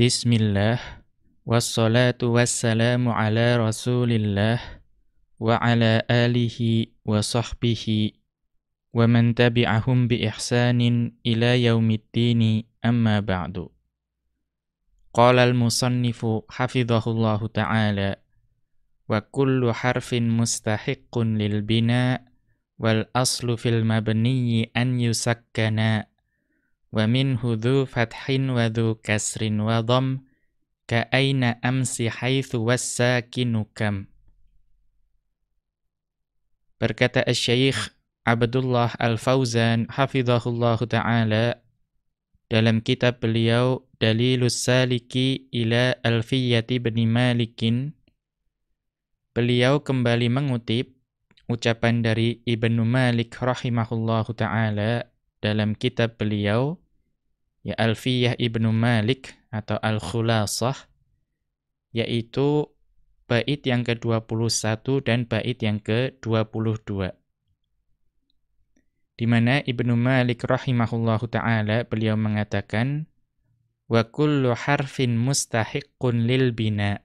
Bismillah, wassalatu wassalamu ala rasulillah, wa ala alihi wa sahbihi, wa man tabi'ahum bi ihsanin ila yaumiddini amma ba'du. Qala al-musannifu hafidhahullahu ta'ala, wa kullu harfin mustahiqqun lil bina, wal aslu fil mabniyyi an yusakkana, wa minhu dhu fathin wa dhu kasrin wa dham, ka aina amsi haitsu was-sakinu kam. Berkata Asy-Syaikh Abdullah Al-Fauzan hafizahullahu ta'ala dalam kitab beliau Dalilus Saliki ila Alfiyyati bin Malikin, beliau kembali mengutip ucapan dari Ibnu Malik rahimahullahu ta'ala dalam kitab beliau, ya Alfiyyah Ibnu Malik atau Al-Khulasah, yaitu bait yang ke-21 dan bait yang ke-22. Di mana Ibnu Malik rahimahullahu ta'ala beliau mengatakan, wa kullu harfin mustahiqqun lil bina.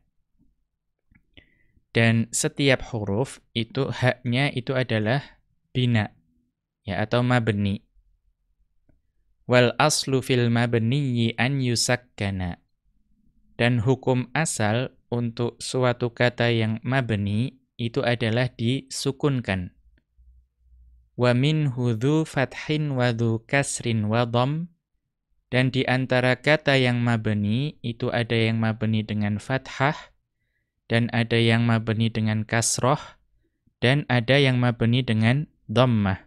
Dan setiap huruf itu haknya itu adalah bina, ya, atau mabni. Wal aslu fil mabniyyi an yusakkana. Dan hukum asal untuk suatu kata yang mabni itu adalah disukunkan. Wa minhu dhu fathin wa dhu kasrin wa dham. Dan di antara kata yang mabni itu ada yang mabni dengan fathah, dan ada yang mabni dengan kasroh, dan ada yang mabni dengan dhammah.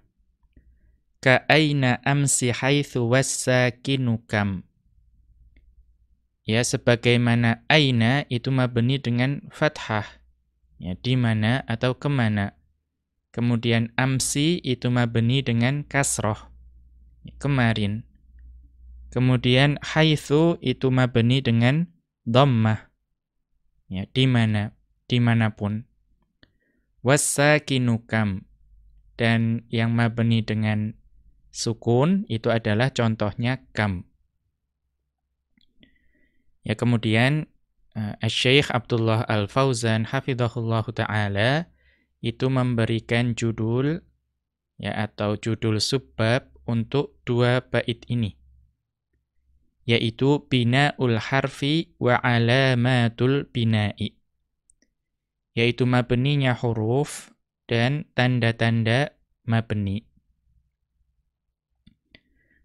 Ka aina amsi haitsu was-sakinu kam. Ya, sebagaimana aina itu mabni dengan fathah, ya, di mana atau kemana. Kemudian amsi itu mabni dengan kasroh, ya, kemarin. Kemudian haitsu itu mabni dengan dhammah, ya, di mana, dimanapun. Was-sakinu kam. Dan yang mabni dengan sukun itu adalah contohnya kam. Ya, kemudian Asy-Syaikh Abdullah Al-Fauzan hafizahullahu ta'ala itu memberikan judul, ya, atau judul subbab untuk dua bait ini, yaitu bina'ul harfi wa alamatul bina'i, yaitu mabninya huruf dan tanda-tanda mabni.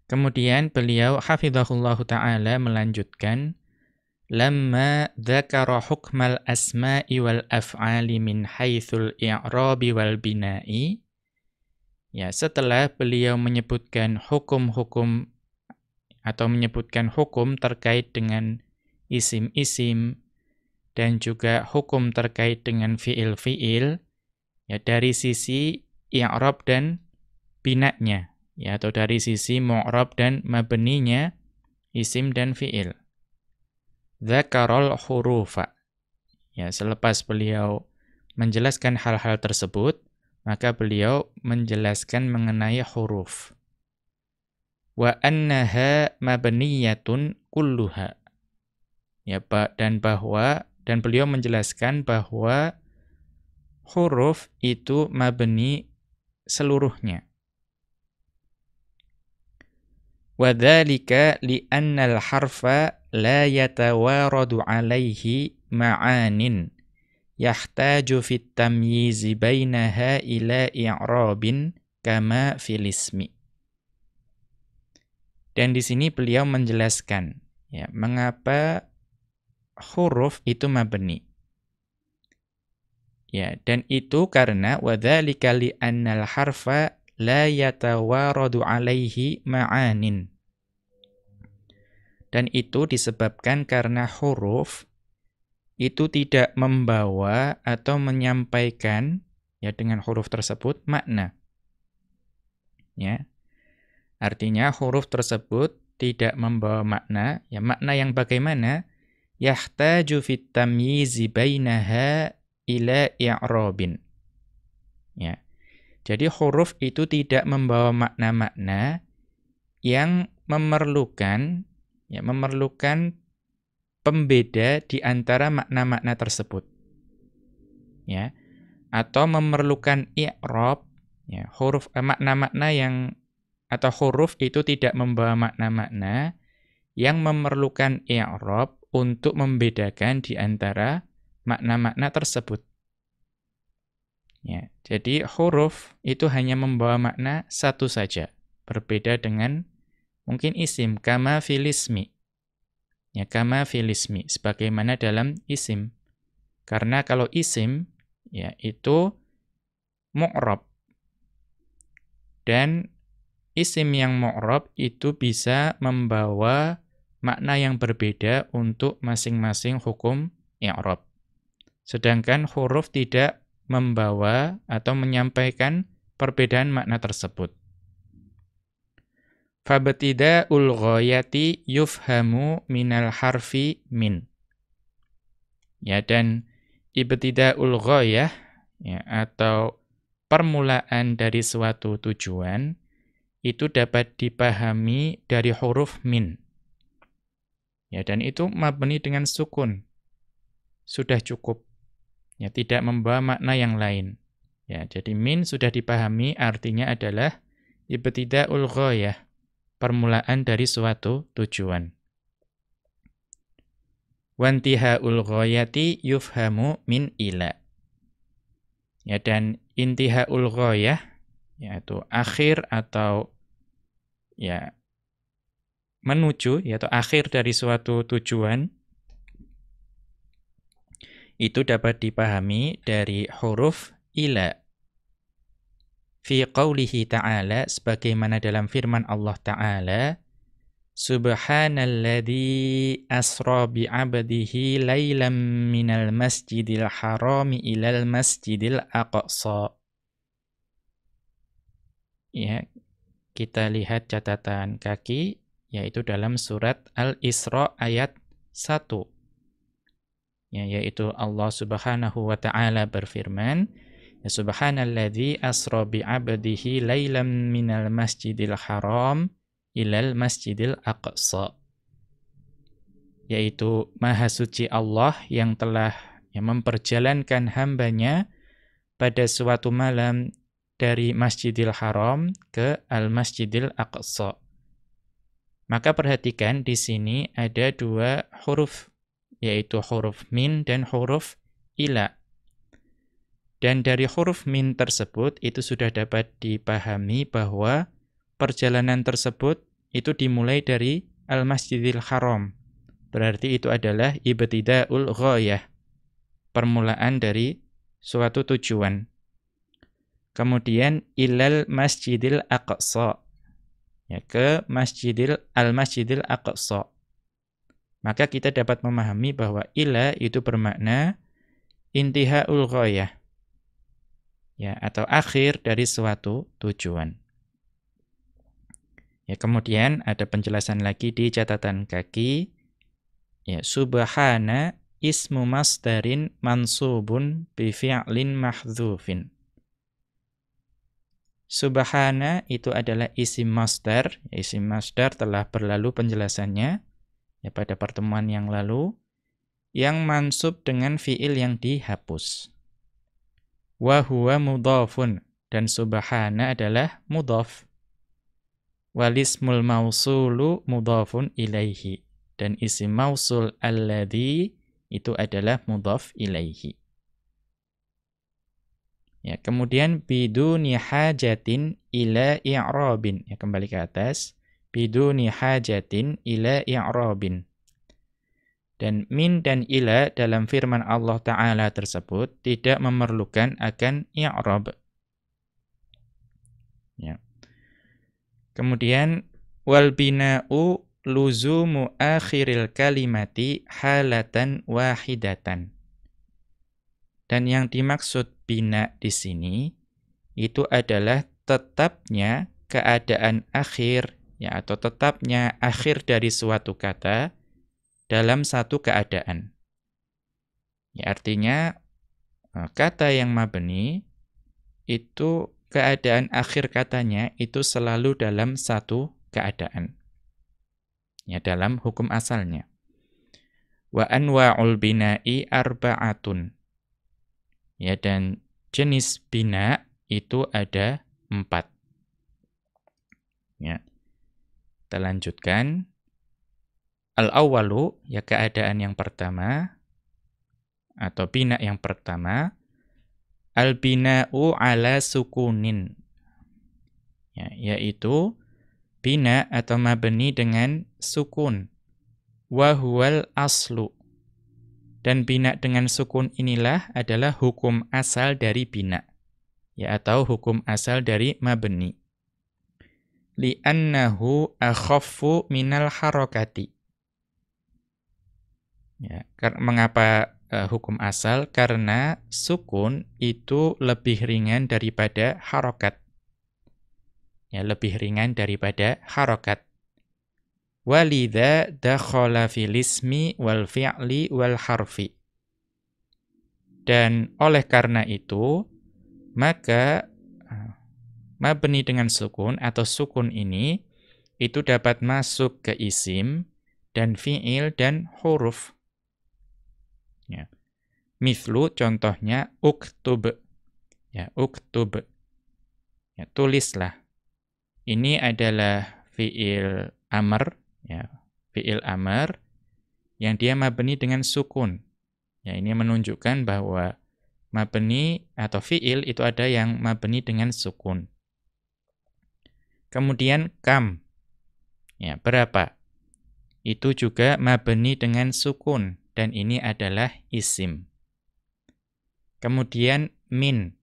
Kemudian beliau hafizahullahu ta'ala melanjutkan, lamma dzakara hukmal asma'i wal af'ali min haitsul i'rabi wal bina'i. Ya, setelah beliau menyebutkan hukum-hukum atau menyebutkan hukum terkait dengan isim-isim dan juga hukum terkait dengan fiil-fiil, ya, dari sisi i'rab dan bina'nya, ya, atau dari sisi mu'rab dan mabninya isim dan fiil. Dzakarul hurufa. Ya, selepas beliau menjelaskan hal-hal tersebut, maka beliau menjelaskan mengenai huruf. Wa annaha mabniyatun kulluha. Ya, dan beliau menjelaskan bahwa huruf itu mabni seluruhnya. Wa dzalika li annal harfa la yatawaradu alaihi ma'anin yahtaju fit tamyizi bainaha ila i'rabin kama fil ismi. Dan di sini beliau menjelaskan, ya, mengapa huruf itu mabni. Ya, dan itu karena wa dzalika li annal harfa la yatawaradu alaihi ma'anin. Dan itu disebabkan karena huruf itu tidak membawa atau menyampaikan, ya, dengan huruf tersebut makna. Ya. Artinya huruf tersebut tidak membawa makna, ya, makna yang bagaimana? Yahtaju fit tamyizi bainaha ila i'rabin. Ya. Jadi huruf itu tidak membawa makna-makna yang memerlukan pembeda di antara makna-makna tersebut. Ya, atau memerlukan i'rab, ya, makna-makna yang atau huruf itu tidak membawa makna-makna yang memerlukan i'rab untuk membedakan di antara makna-makna tersebut. Ya, jadi huruf itu hanya membawa makna satu saja, berbeda dengan mungkin isim, kama filismi. Ya, kama filismi, sebagaimana dalam isim. Karena kalau isim, ya, itu mu'rab. Dan isim yang mu'rab itu bisa membawa makna yang berbeda untuk masing-masing hukum i'rab. Sedangkan huruf tidak membawa atau menyampaikan perbedaan makna tersebut. Fabtida'ul ghayati yufhamu minal harfi min. Ya, dan ibtida'ul ghayah, ya, atau permulaan dari suatu tujuan itu dapat dipahami dari huruf min. Ya, dan itu mabni dengan sukun. Sudah cukup. Ya, tidak membawa makna yang lain. Ya, jadi min sudah dipahami artinya adalah ibtida'ul ghayah, permulaan dari suatu tujuan. Wantihaul ghayati yufhamu min ila. Ya, dan intihaul ghayah, yaitu akhir atau ya menuju, yaitu akhir dari suatu tujuan, itu dapat dipahami dari huruf ila. Fi qawlihi ta'ala, sebagaimana dalam firman Allah Ta'ala, Subhanalladzi asra bi'abdihi laylam minal masjidil harami ilal masjidil aqsa. Ya, kita lihat catatan kaki, yaitu dalam surat Al-Isra ayat 1. Ya, yaitu Allah Subhanahu wa ta'ala berfirman, ya, Subhanalladzi asra bi'abdihi laylam minal masjidil haram ilal masjidil aqsa. Yaitu Maha Suci Allah yang telah memperjalankan hambanya pada suatu malam dari Masjidil Haram ke Al-Masjidil Aqsa. Maka perhatikan di sini ada dua huruf, yaitu huruf min dan huruf ila. Dan dari huruf min tersebut itu sudah dapat dipahami bahwa perjalanan tersebut itu dimulai dari Al-Masjidil Haram. Berarti itu adalah ibtida'ul ghayah, permulaan dari suatu tujuan. Kemudian ilal Masjidil Aqsa, ya, ke Al-Masjidil Aqsa. Maka kita dapat memahami bahwa ila itu bermakna intihaul ghayah, ya, atau akhir dari suatu tujuan. Ya, kemudian ada penjelasan lagi di catatan kaki. Ya, subhana ismu masdarin mansubun bi fi'lin mahdzufin. Subhana itu adalah isim masdar. Isim masdar telah berlalu penjelasannya ya pada pertemuan yang lalu, yang mansub dengan fi'il yang dihapus. Wa huwa mudhafun, dan subhana adalah mudhaf. Walismul mausulu mudhafun ilaihi, dan isim mausul alladzi itu adalah mudhaf ilaihi. Ya, kemudian biduni hajatin ila i'rabin. Ya, kembali ke atas. Biduni hajatin ila i'rabin. Dan min dan ila dalam firman Allah Ta'ala tersebut tidak memerlukan akan i'rab. Ya. Kemudian wal bina'u luzumu akhiril kalimati halatan wahidatan. Dan yang dimaksud bina di sini itu adalah tetapnya keadaan akhir, ya, atau tetapnya akhir dari suatu kata dalam satu keadaan. Ya, artinya kata yang mabni itu keadaan akhir katanya itu selalu dalam satu keadaan. Ya, dalam hukum asalnya. Wa anwa'ul bina'i arba'atun. Ya, dan jenis bina itu ada 4. Ya. Kita lanjutkan. Al-awwalu, ya keadaan yang pertama atau bina yang pertama, al-bina'u ala sukunin. Ya, yaitu bina atau mabni dengan sukun. Wa huwal aslu. Dan bina dengan sukun inilah adalah hukum asal dari bina. Ya, atau hukum asal dari mabni. Li'annahu akhaffu minal harakati. Ya, mengapa hukum asal? Karena sukun itu lebih ringan daripada harokat. Ya, lebih ringan daripada harokat. Walidha dakhala fil ismi wal fi'li wal harfi. Dan oleh karena itu, maka mabni dengan sukun atau sukun ini itu dapat masuk ke isim dan fi'il dan huruf. Ya. Mithlu contohnya uktub. Ya, uktub. Ya, tulislah. Ini adalah fi'il amr, ya, fi'il amr yang dia mabni dengan sukun. Ya, ini menunjukkan bahwa mabni atau fi'il itu ada yang mabni dengan sukun. Kemudian kam. Ya, berapa? Itu juga mabni dengan sukun dan ini adalah isim. Kemudian min.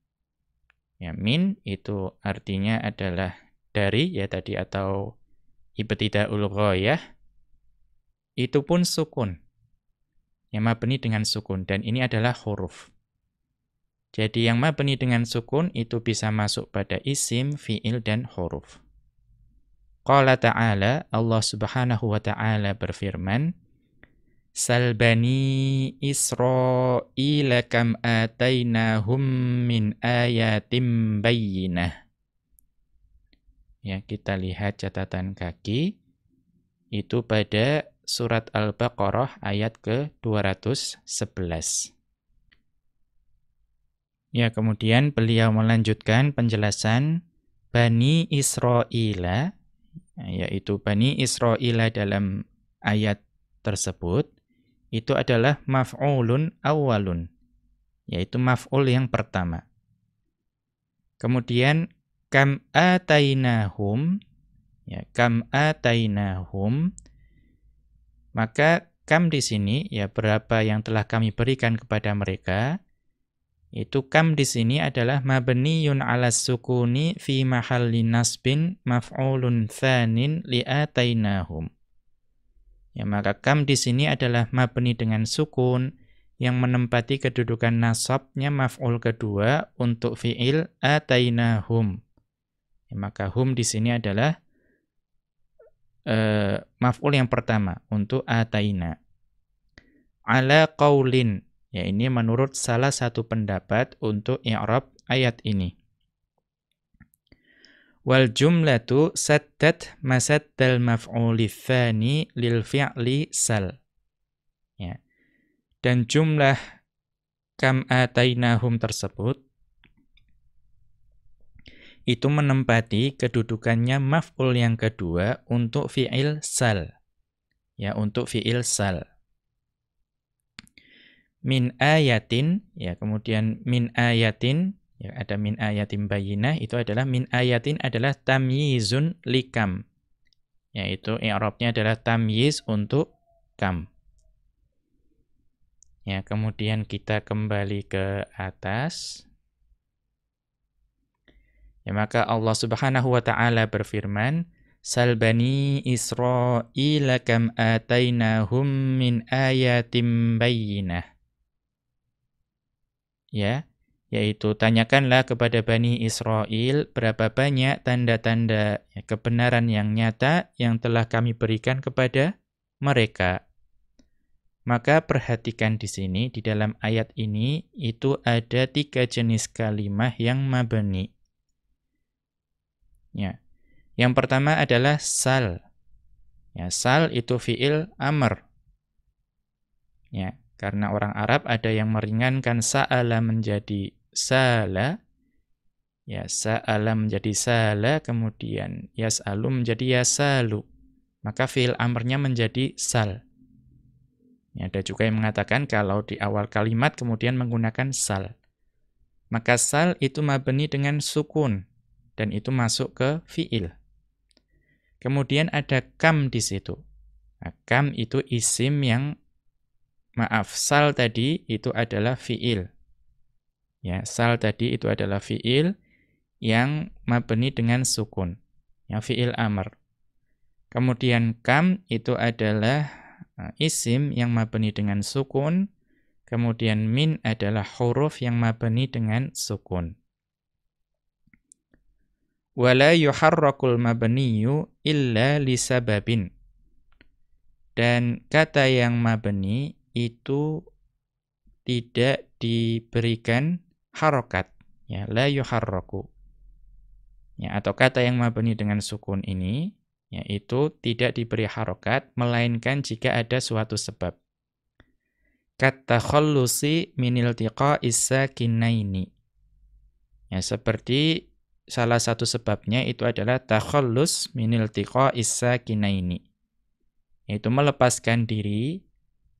Ya, min itu artinya adalah dari, ya tadi, atau ibtidaul ghayah. Itu pun sukun. Yang mabni dengan sukun dan ini adalah huruf. Jadi yang mabni dengan sukun itu bisa masuk pada isim, fi'il dan huruf. Qala ta'ala, Allah Subhanahu wa ta'ala berfirman, Sal bani Israila kam atainahum min ayatim bayyinah. Ya, kita lihat catatan kaki itu pada surat Al-Baqarah ayat ke-211. Ya, kemudian beliau melanjutkan penjelasan Bani Israila, yaitu Bani Israila dalam ayat tersebut, itu adalah maf'ulun awwalun, yaitu maf'ul yang pertama. Kemudian kam atainahum, ya, kam atainahum, maka kam di sini, ya, berapa yang telah kami berikan kepada mereka. Itu kam di sini adalah mabniyun 'alas sukuni fi mahalli nasbin maf'ulun tsanin li'atainahum. Ya, maka kam di sini adalah mabni dengan sukun yang menempati kedudukan nasabnya maf'ul kedua untuk fi'il atainahum. Ya, maka hum di sini adalah maf'ul yang pertama untuk ataina. Ala qaulin. Ya, ini menurut salah satu pendapat untuk i'rab ayat ini. Wal jumlatu saddat masaddal maf'uli tsani lil fi'li sal. Ya. Dan jumlah kam atainahum tersebut itu menempati kedudukannya maf'ul yang kedua untuk fi'il sal. Ya, untuk fi'il sal. Min ayatin, ya, kemudian min ayatin, ya, ada min ayatin bayyinah, itu adalah min ayatin adalah tamyizun likam, yaitu i'rabnya adalah tamyiz untuk kam. Ya, kemudian kita kembali ke atas. Ya, maka Allah Subhanahu wa ta'ala berfirman, Sal bani Israila kam atainahum min ayatin bayyinah. Ya, yaitu tanyakanlah kepada Bani Israel berapa banyak tanda-tanda kebenaran yang nyata yang telah kami berikan kepada mereka. Maka perhatikan di sini, di dalam ayat ini, itu ada 3 jenis kalimah yang mabni. Ya. Yang pertama adalah sal. Ya, sal itu fi'il amr. Ya, karena orang Arab ada yang meringankan sa'ala menjadi sala, ya sa'ala menjadi sala, kemudian yas'alu menjadi yasalu. Maka fi'il amrnya menjadi sal. Ya, ada juga yang mengatakan kalau di awal kalimat kemudian menggunakan sal. Maka sal itu mabni dengan sukun dan itu masuk ke fi'il. Kemudian ada kam di situ. Nah, kam itu isim yang sal tadi itu adalah fi'il. Ya, sal tadi itu adalah fi'il yang mabni dengan sukun. Ya, fi'il amr. Kemudian kam itu adalah isim yang mabni dengan sukun. Kemudian min adalah huruf yang mabni dengan sukun. Wala yuharrakul mabniyu illa lisababin. Dan kata yang mabni itu tidak diberikan harokat. Ya, la yuharraku. Ya, atau kata yang mabni dengan sukun ini, yaitu tidak diberi harokat, melainkan jika ada suatu sebab. Katakhallusi minil tiqa'is sakinaini. Ya, seperti salah satu sebabnya itu adalah takhallus minil tiqa'is sakinaini. Yaitu melepaskan diri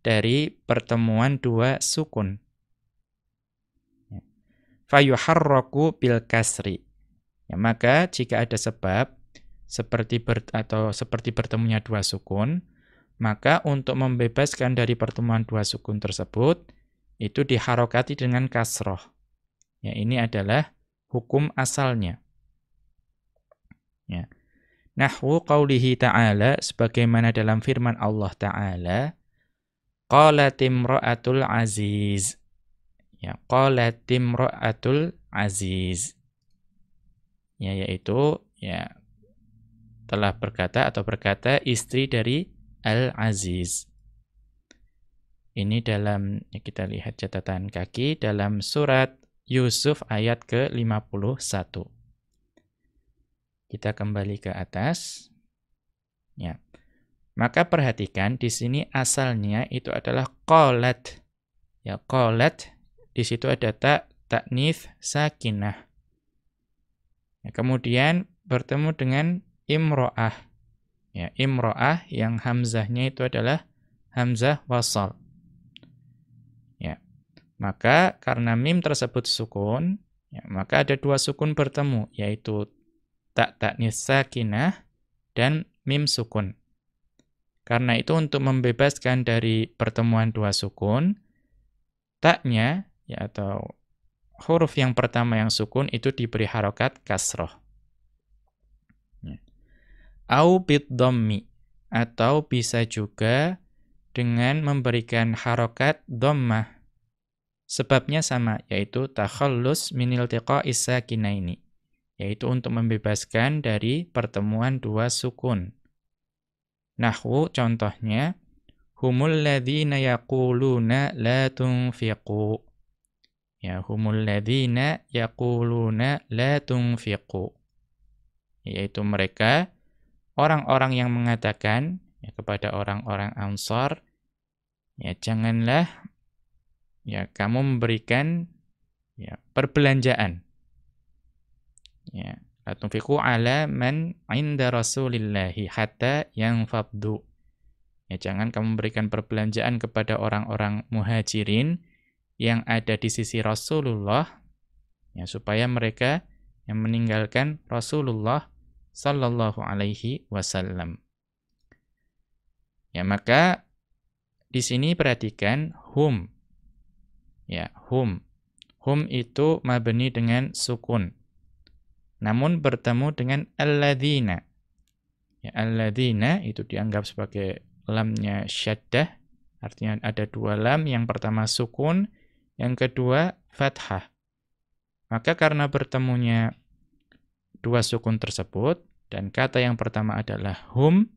dari pertemuan dua sukun. Fayuharraku bil kasri. Ya, maka jika ada sebab seperti bertemunya dua sukun, maka untuk membebaskan dari pertemuan dua sukun tersebut itu diharokati dengan kasroh. Ya, ini adalah hukum asalnya. Ya. Nahwu qaulihi ta'ala, sebagaimana dalam firman Allah Ta'ala, qalat imra'atul aziz. Ya, qalat imra'atul aziz. Ya, yaitu ya telah berkata atau berkata istri dari Al-Aziz. Ini dalam, ya kita lihat catatan kaki dalam surat Yusuf ayat ke-51. Kita kembali ke atas. Ya. Maka perhatikan di sini asalnya itu adalah qalat. Ya, qalat di situ ada ta'nits sakinah. Ya, kemudian bertemu dengan imro'ah. Ya, imro'ah yang hamzahnya itu adalah hamzah wasal. Ya. Maka karena mim tersebut sukun, ya, maka ada dua sukun bertemu, yaitu ta'nits sakinah dan mim sukun. Karena itu untuk membebaskan dari pertemuan dua sukun, taknya ya atau huruf yang pertama yang sukun itu diberi harokat kasroh. Ya. Au bid dhammi, atau bisa juga dengan memberikan harokat dhammah. Sebabnya sama, yaitu takhallus min iltiqa'is sakinaini, yaitu untuk membebaskan dari pertemuan dua sukun. Nahwu contohnya, humul ladzina yaquluna la tunfiqu. Ya, humul ladzina yaquluna la tunfiqu. Yaitu mereka orang-orang yang mengatakan ya, kepada orang-orang Ansar, ya janganlah ya kamu memberikan ya perbelanjaan. Ya, la tunfiqu ala man 'inda Rasulillahi hatta yanfaddu. Ya, jangan kamu memberikan perbelanjaan kepada orang-orang muhajirin yang ada di sisi Rasulullah, ya, supaya mereka yang meninggalkan Rasulullah sallallahu alaihi wasallam. Ya, maka di sini perhatikan hum. Ya, hum. Hum itu mabni dengan sukun. Namun bertemu dengan alladzina. Ya, alladzina itu dianggap sebagai lamnya syaddah, artinya ada dua lam, yang pertama sukun, yang kedua fathah. Maka karena bertemunya dua sukun tersebut, dan kata yang pertama adalah hum,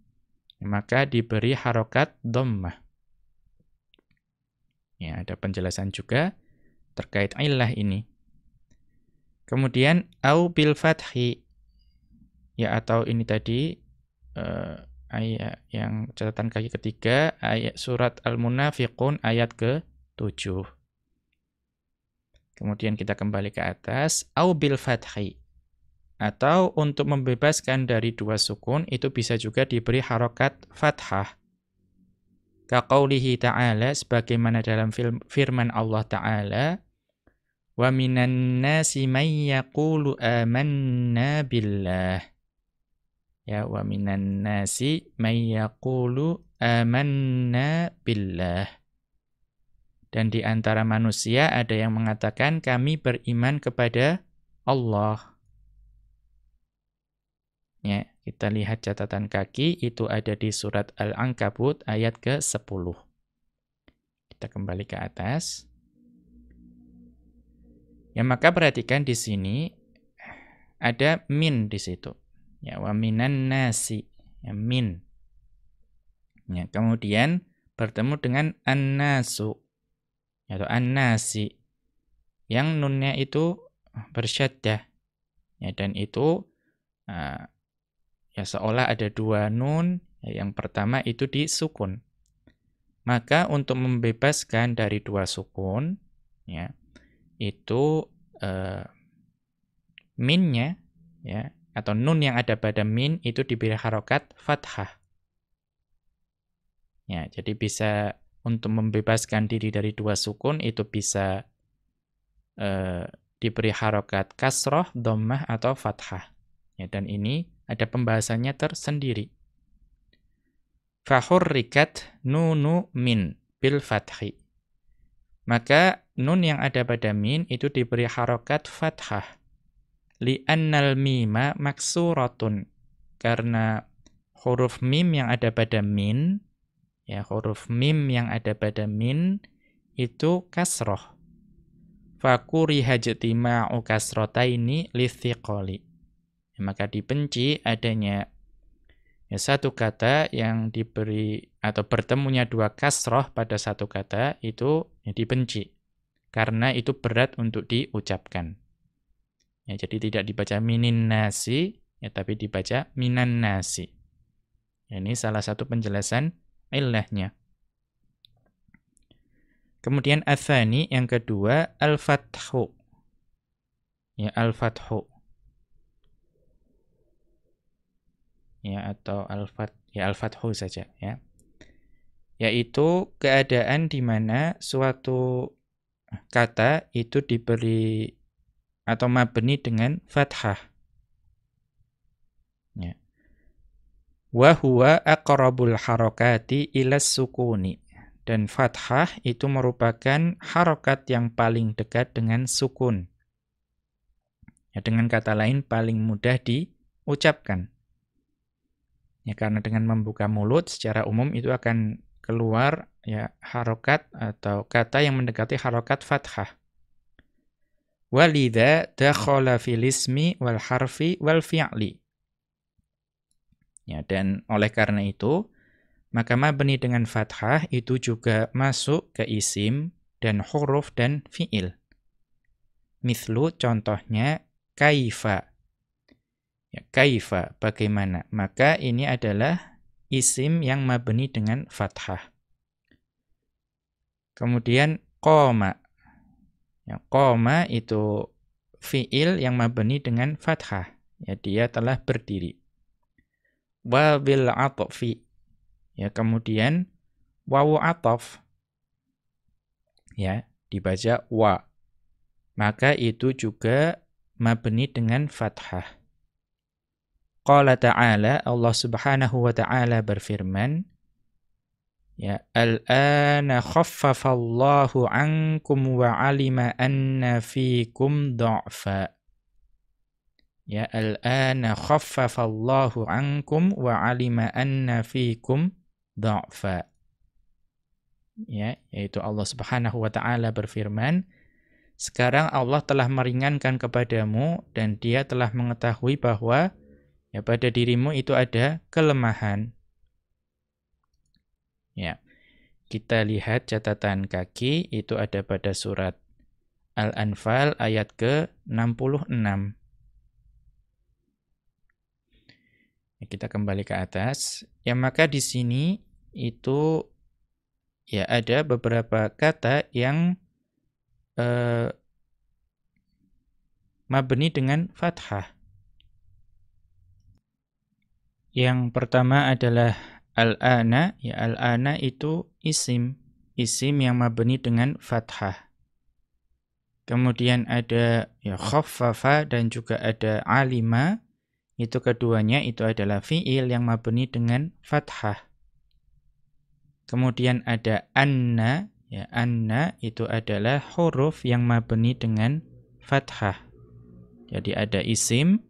maka diberi harokat dhammah. Ya, ada penjelasan juga terkait illah ini. Kemudian au bil fathi, ya atau ini tadi ayat yang catatan kaki ketiga, ayat surat Al-Munafiqun ayat ke-7. Kemudian kita kembali ke atas, au bil fathi. Atau untuk membebaskan dari dua sukun, itu bisa juga diberi harokat fathah. Kaqaulihi ta'ala, sebagaimana dalam firman Allah Ta'ala, wa minan nasi may yaqulu amanna billah. Ya, wa minan nasi may yaqulu amanna billah. Dan di antara manusia ada yang mengatakan kami beriman kepada Allah. Ya, kita lihat catatan kaki itu ada di surat Al-Ankabut ayat ke-10. Kita kembali ke atas. Ya, maka perhatikan di sini ada min di situ. Ya, wa minan nasi. Ya, min. Ya, kemudian bertemu dengan an-nasu atau an-nasi yang nunnya itu bersyaddah. Ya, dan itu ya seolah ada dua nun, ya, yang pertama itu disukun. Maka untuk membebaskan dari dua sukun, ya, itu minnya, ya, atau nun yang ada pada min itu diberi harokat fathah. Ya, jadi bisa untuk membebaskan diri dari dua sukun itu bisa diberi harokat kasroh, dhammah atau fathah. Ya, dan ini ada pembahasannya tersendiri. Fahurrikat nunu min bil fathi. Maka nun yang ada pada min itu diberi harokat fathah. Li'annal mima maksuratun. Karena huruf mim yang ada pada min, ya, huruf mim yang ada pada min itu kasroh. Fakuriha jtima'u kasrotaini lithiqali. Ya, maka dibenci adanya ya, satu kata yang diberi atau bertemunya dua kasroh pada satu kata itu ya, dibenci. Karena itu berat untuk diucapkan. Ya, jadi tidak dibaca minin nasi, ya, tapi dibaca minan nasi. Ya, ini salah satu penjelasan illahnya. Kemudian atsani yang kedua al-fathu. Ya, al-fathu. Ya, atau al-fathu saja, ya. Yaitu keadaan di mana suatu kata itu diberi atau mabni dengan fathah. Ya. Wa huwa aqrabul harakati ilas sukuni. Dan fathah itu merupakan harokat yang paling dekat dengan sukun. Ya, dengan kata lain paling mudah diucapkan. Ya, karena dengan membuka mulut secara umum itu akan keluar ya harokat atau kata yang mendekati harokat fathah. Walidha dakhala fil ismi wal harfi wal fi'li. Ya, dan oleh karena itu maka mabni dengan fathah itu juga masuk ke isim dan huruf dan fi'il. Mithlu contohnya kaifa. Ya, kaifa bagaimana? Maka ini adalah isim yang mabni dengan fathah. Kemudian qoma. Ya, qoma itu fi'il yang mabni dengan fathah. Ya, dia telah berdiri. Wa bil atfi. Ya, kemudian wawu ataf. Ya, dibaca wa. Maka itu juga mabni dengan fathah. Qala ta'ala, Allah Subhanahu wa ta'ala berfirman, ya, al-ana khaffafallahu 'ankum wa 'alima anna fiikum dha'fa. Ya, al-ana khaffafallahu 'ankum wa 'alima anna fiikum dha'fa. Ya, yaitu Allah Subhanahu wa ta'ala berfirman, sekarang Allah telah meringankan kepadamu dan Dia telah mengetahui bahwa ya pada dirimu itu ada kelemahan. Ya. Kita lihat catatan kaki itu ada pada surat Al-Anfal ayat ke-66. Ya, kita kembali ke atas. Ya, maka di sini itu ya ada beberapa kata yang eh, mabni dengan fathah. Yang pertama adalah al-ana. Ya, al-ana itu isim. Isim yang mabni dengan fathah. Kemudian ada ya khaffafa dan juga ada alima. Itu keduanya itu adalah fi'il yang mabni dengan fathah. Kemudian ada anna, ya anna itu adalah huruf yang mabni dengan fathah. Jadi ada isim,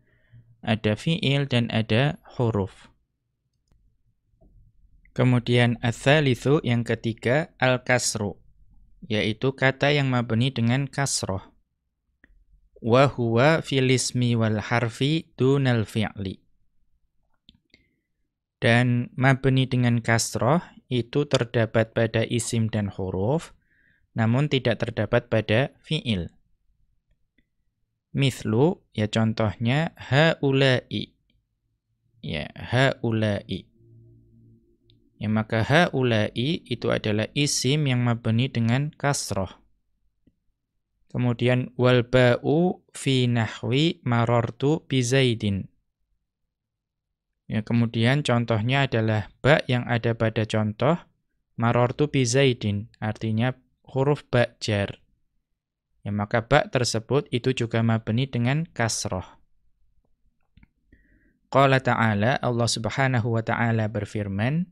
ada fi'il dan ada huruf. Kemudian ats-tsalitsu yang ketiga al-kasru, yaitu kata yang mabni dengan kasroh. Wa huwa fil ismi wal harfi dunal fi'li. Dan mabni dengan kasroh itu terdapat pada isim dan huruf, namun tidak terdapat pada fi'il. Mithlu, ya contohnya, haula'i. Ya, haula'i. Ya, maka haula'i itu adalah isim yang mabni dengan kasroh. Kemudian, wal ba'u fi nahwi marartu bi Zaidin. Ya, kemudian contohnya adalah ba yang ada pada contoh marartu bi Zaidin, artinya huruf ba jar. Ya, maka ba tersebut itu juga mabni dengan kasroh. Qala ta'ala, Allah Subhanahu wa ta'ala berfirman,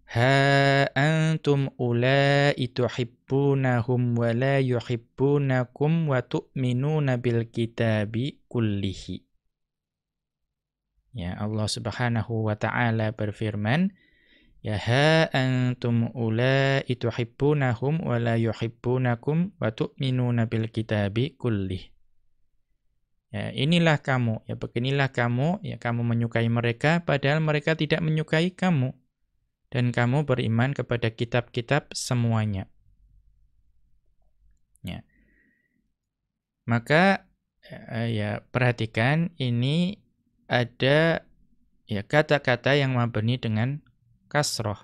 ha antum ulai tuhibbunahum wa la yuhibbunakum wa tu'minuna bil kitabi kullihi. Ya, Allah Subhanahu wa ta'ala berfirman, ya ha antum ulai tuhibbunahum wa la yuhibbunakum wa tu'minuna bil kitabi kullihi. Ya, inilah kamu, ya beginilah kamu, ya kamu menyukai mereka padahal mereka tidak menyukai kamu. Dan kamu beriman kepada kitab-kitab semuanya. Ya. Maka ya perhatikan ini ada ya kata-kata yang mabni dengan kasroh.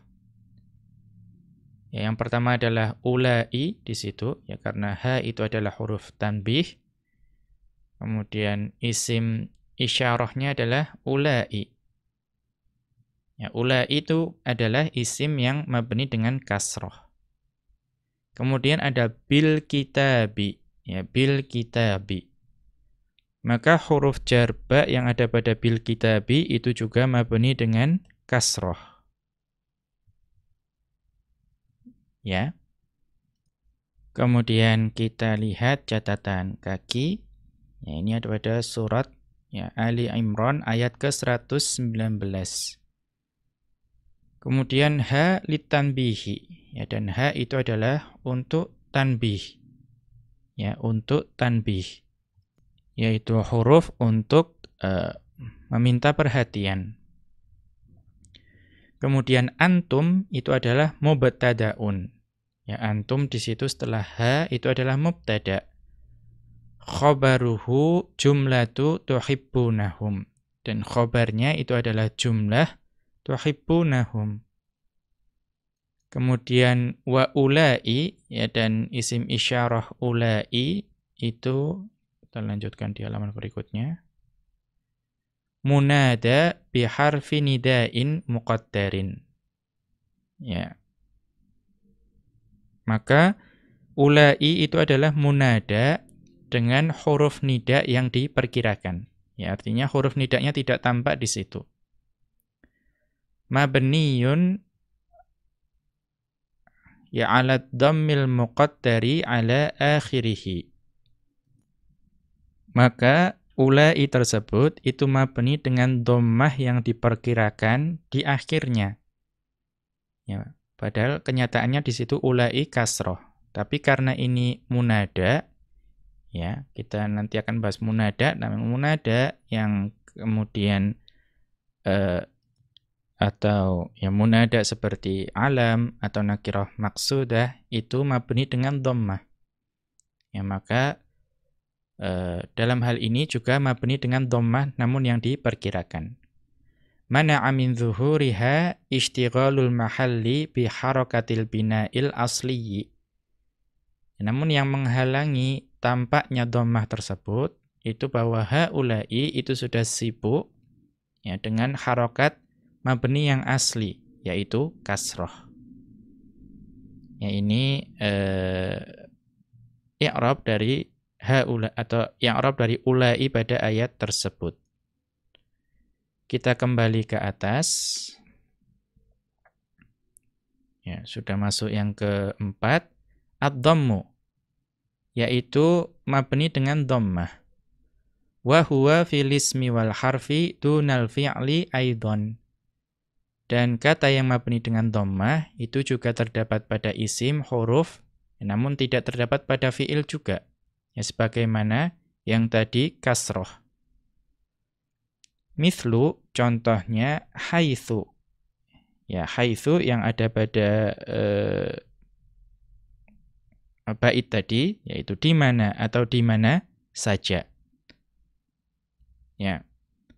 Ya, yang pertama adalah ulai di situ, ya karena ha itu adalah huruf tanbih. Kemudian isim isyarahnya adalah ulai. Ya, ulai itu adalah isim yang mabni dengan kasroh. Kemudian ada bil kitabi, ya bil kitabi. Maka huruf jar ba yang ada pada bil kitabi itu juga mabni dengan kasroh. Ya. Kemudian kita lihat catatan kaki. Ya, ini ada pada surat ya Ali Imran ayat ke-119. Kemudian ha litanbihi, ya dan ha itu adalah untuk tanbih. Ya, untuk tanbih. Yaitu huruf untuk meminta perhatian. Kemudian antum itu adalah mubtadaun. Ya, antum di situ setelah ha itu adalah mubtada. Khabaruhu jumlatu tuhibbunahum. Dan khabarnya itu adalah jumlah tuhibbunahum. Kemudian wa ulai, ya dan isim isyarah ulai itu kita lanjutkan di halaman berikutnya. Munada biharfi nida'in muqaddarin. Ya. Maka ulai itu adalah munada dengan huruf nida yang diperkirakan. Ya, artinya huruf nidanya tidak tampak di situ. Mabniyun ya ala dhammil muqaddari ala akhirih. Maka ulai tersebut itu mabni dengan dhammah yang diperkirakan di akhirnya. Ya, padahal kenyataannya di situ ulai kasroh. Tapi karena ini munada, ya kita nanti akan bahas munada. Namun munada yang kemudian atau ya munada seperti alam atau nakirah maksudah itu mabni dengan dhammah. Ya maka dalam hal ini juga mabni dengan dhammah namun yang diperkirakan. mana'a min zuhuriha ishtighalul mahalli bi harakatil bina'il asliyi. Namun yang menghalangi tampaknya dhammah tersebut itu bahwa haula'i itu sudah sibuk ya dengan harokat mabni yang asli yaitu kasroh. Ya ini i'rab dari haula atau i'rab dari ula'i pada ayat tersebut. Kita kembali ke atas. Ya, sudah masuk yang keempat, ad-dhammu, yaitu mabni dengan dhammah. Wa huwa fil ismi wal harfi dunal fi'li aidon. Dan kata yang mabni dengan dhammah itu juga terdapat pada isim, huruf, namun tidak terdapat pada fi'il juga. Ya, sebagaimana yang tadi kasroh. Mithlu, contohnya haitsu. Ya, haitsu yang ada pada bait tadi, yaitu di mana atau di mana saja. Ya,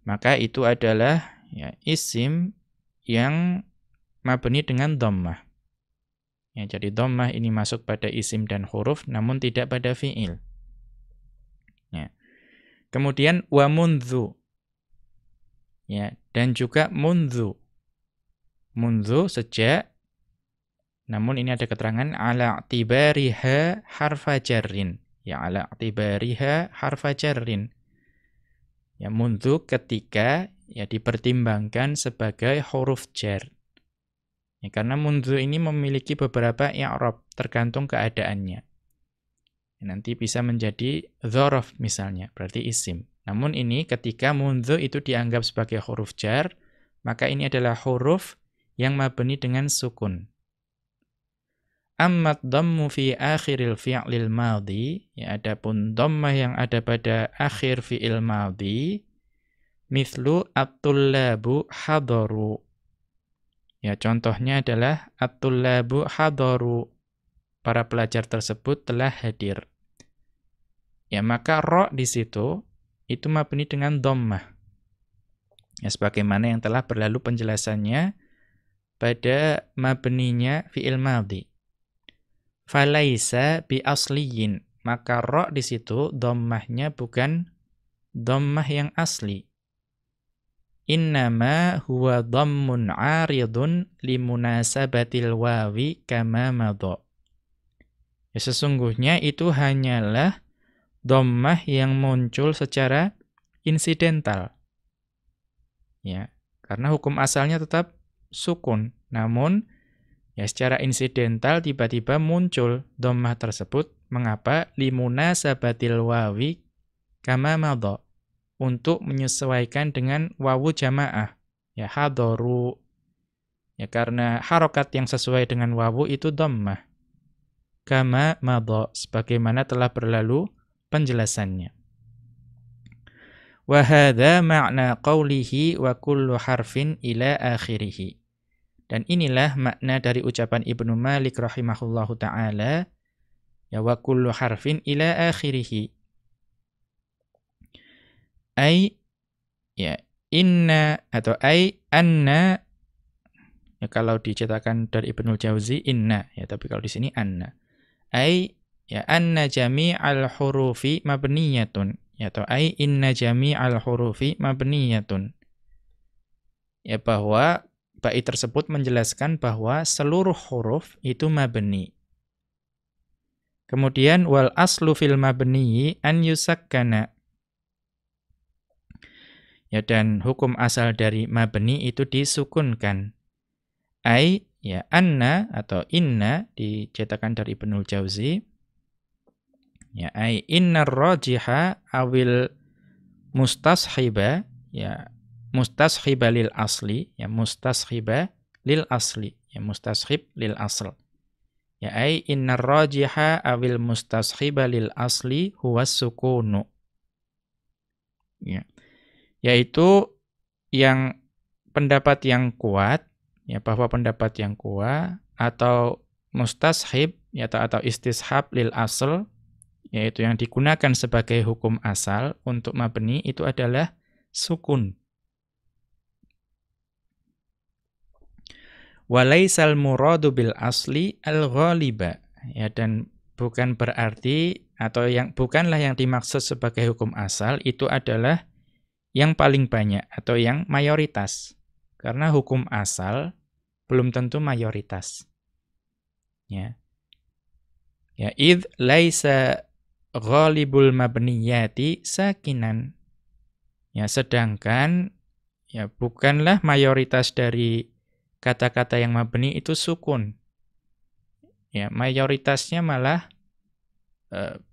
maka itu adalah ya, isim yang mabni dengan dhammah. Ya, jadi dhammah ini masuk pada isim dan huruf, namun tidak pada fi'il. Ya. Kemudian wa mundzu. Ya, dan juga mundzu. Mundzu sejak, namun ini ada keterangan ala i'tibariha harfa jarrin. Ya, ala i'tibariha harfa jarrin. Ya, mundzu ketika ya dipertimbangkan sebagai huruf jar. Ya, karena mundzu ini memiliki beberapa i'rab tergantung keadaannya. Ya, nanti bisa menjadi dzaraf misalnya, berarti isim. Namun ini ketika mundzu itu dianggap sebagai huruf jar, maka ini adalah huruf yang mabni dengan sukun. Ammat dhammu fi akhiril fi'lil madhi, ya adapun dhammah yang ada pada akhir fi'il madhi, mithlu at-tullabu hadaru. Ya, contohnya adalah at-tullabu hadaru. Para pelajar tersebut telah hadir. Ya, maka ra di situ itu mabni dengan dhammah. Ya, sebagaimana yang telah berlalu penjelasannya pada mabninya fi'il madhi. Falaisa bi asliyin, maka ra di situ dhammahnya bukan dhammah yang asli. Innama huwa dhammun 'aridun limunasabatil wawi kama madha. Ya, sesungguhnya itu hanyalah dhammah yang muncul secara insidental. Ya, karena hukum asalnya tetap sukun, namun ya secara insidental tiba-tiba muncul dhammah tersebut. Mengapa? Limunasabatil wawi kama madha, untuk menyesuaikan dengan wawu jamaah. Ya, hadaru. Ya, karena harokat yang sesuai dengan wawu itu dhammah. Kama madha, sebagaimana telah berlalu penjelasannya. Wa hadza ma'na qawlihi wa kullu harfin ila akhirih. Dan inilah makna dari ucapan Ibnu Malik rahimahullahu ta'ala, ya wa kullu harfin ila akhirih. Ai ya inna atau ai anna, ya kalau dicetakan dari Ibnul Jauzi inna, ya tapi kalau di sini anna. Ai ya anna jami'al hurufi mabniyatun, ya atau ai inna jami'al hurufi mabniyatun. Ya, bahwa bait tersebut menjelaskan bahwa seluruh huruf itu mabni. Kemudian wal aslu fil mabni an yusakkana. Ya, dan hukum asal dari mabni itu disukunkan. Ai ya anna atau inna dicetakan dari Ibnul Jauzi. Ya, ai innar rajiha awil mustashiba, ya mustashiba lil asli, ya mustashiba lil asli, ya mustashib lil asl. Ya ai innar rajiha awil mustashiba lil asli huwa sukunu. Ya. Yaitu yang pendapat yang kuat, ya bahwa pendapat yang kuat atau mustashib ya atau istishab lil asl, yaitu yang digunakan sebagai hukum asal untuk mabni itu adalah sukun. Walaisal muradu bil asli al-ghaliba. Ya, dan bukan berarti atau bukanlah yang dimaksud sebagai hukum asal itu adalah yang paling banyak atau yang mayoritas. Karena hukum asal belum tentu mayoritas. Ya. Ya, id laisa ghalibul mabniyati sakinan. Ya, sedangkan ya bukanlah mayoritas dari kata-kata yang mabni itu sukun. Ya, mayoritasnya malah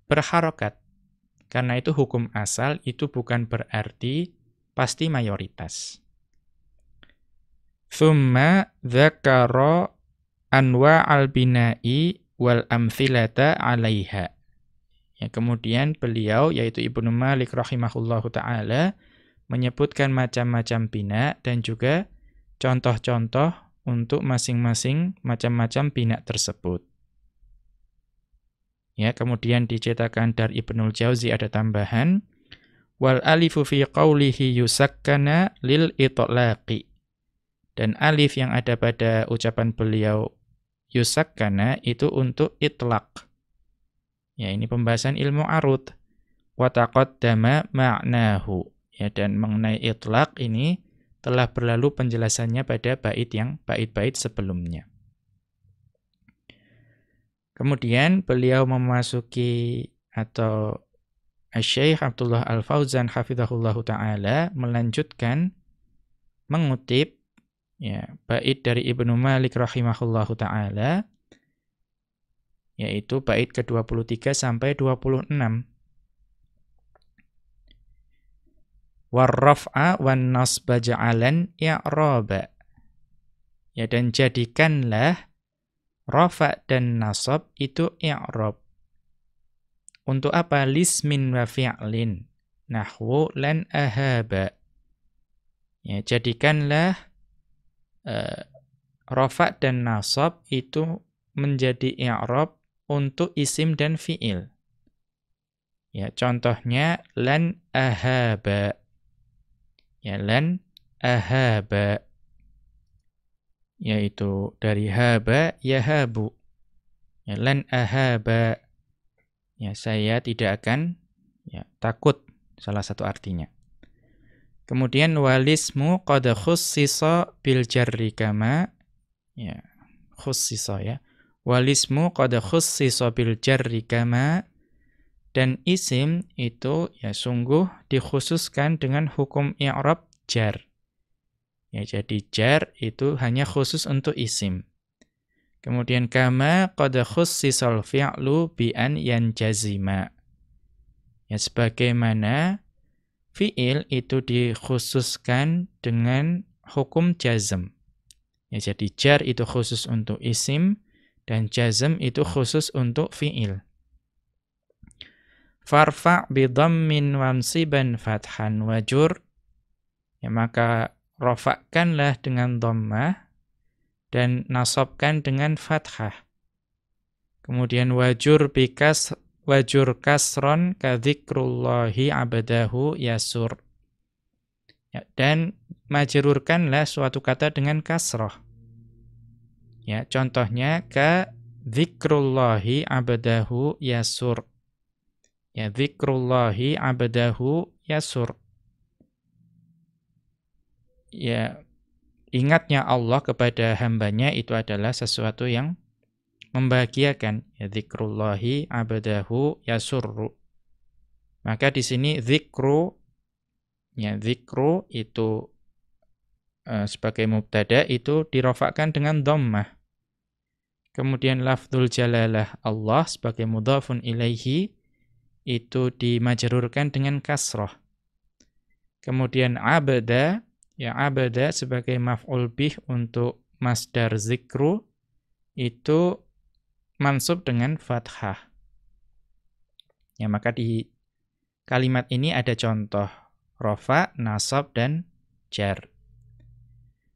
berharokat. Karena itu hukum asal itu bukan berarti pasti mayoritas. Thumma dzakara anwa'al bina'i wal amthilata 'alaiha. Ya, kemudian beliau yaitu Ibnu Malik rahimahullahu taala menyebutkan macam-macam bina dan juga contoh-contoh untuk masing-masing macam-macam bina tersebut. Ya, kemudian dicetakan dari Ibnul Jauzi ada tambahan wal alifu fi qawlihi yusakkana lil itlaqi. Dan alif yang ada pada ucapan beliau yusakkana itu untuk itlaq. Ya, ini pembahasan ilmu arud. Wa taqaddama ma'nahu. Ya, dan mengenai itlaq ini telah berlalu penjelasannya pada bait-bait sebelumnya. Kemudian beliau memasuki atau Syekh Abdullah Al-Fauzan hafizahullahu taala melanjutkan mengutip ya bait dari Ibnu Malik rahimahullahu taala, yaitu bait ke-23 sampai 26. Warraf'a wan nasba ja'alan i'raba. Ya, dan jadikanlah rafa' dan nasab itu i'rab. Untuk apa? Lismin wa fi'lin. Nahwu lan ahaba. Ya, jadikanlah rafa' dan nasab itu menjadi i'rab untuk isim dan fi'il. Ya, contohnya lan ahaba. Ya, lan ahaba. Yaitu dari haba yahabu. Ya, lan ahaba. Ya, saya tidak akan takut, salah satu artinya. Kemudian walismu qad khussisa bil jarri kama ya khussisa ya. Walismu qad khussisa bil jarri kama, dan isim itu ya sungguh dikhususkan dengan hukum i'rab jar. Ya, jadi jar itu hanya khusus untuk isim. Kemudian kama qad khussisal fi'lu bi an yanjazima. Ya, sebagaimana fi'il itu dikhususkan dengan hukum jazm. Ya, jadi jar itu khusus untuk isim dan jazm itu khusus untuk fi'il. Farfa' bi dhammin wansiban fathan wajur. Ya, maka rafa'kanlah dengan dhammah dan nasabkan dengan fathah. Kemudian wajur kasron ka dzikrullahi abadahu yasur. Ya, dan majrurkanlah suatu kata dengan kasrah. Ya, contohnya ka dzikrullahi abadahu yasur. Ya, dzikrullahi abadahu yasur. Ya, ingatnya Allah kepada hambanya itu adalah sesuatu yang membahagiakan. Ya, dzikrullahi abadahu yasurru. Maka di sini dzikru, ya dzikru itu sebagai mubtada itu dirafa'kan dengan dhammah. Kemudian lafdzul jalalah Allah sebagai mudhafun ilaihi itu dimajrurkan dengan kasrah. Kemudian abada, ya abada sebagai maf'ul bih untuk masdar zikru itu mansub dengan fathah. Ya, maka di kalimat ini ada contoh rafa, nasab dan jar.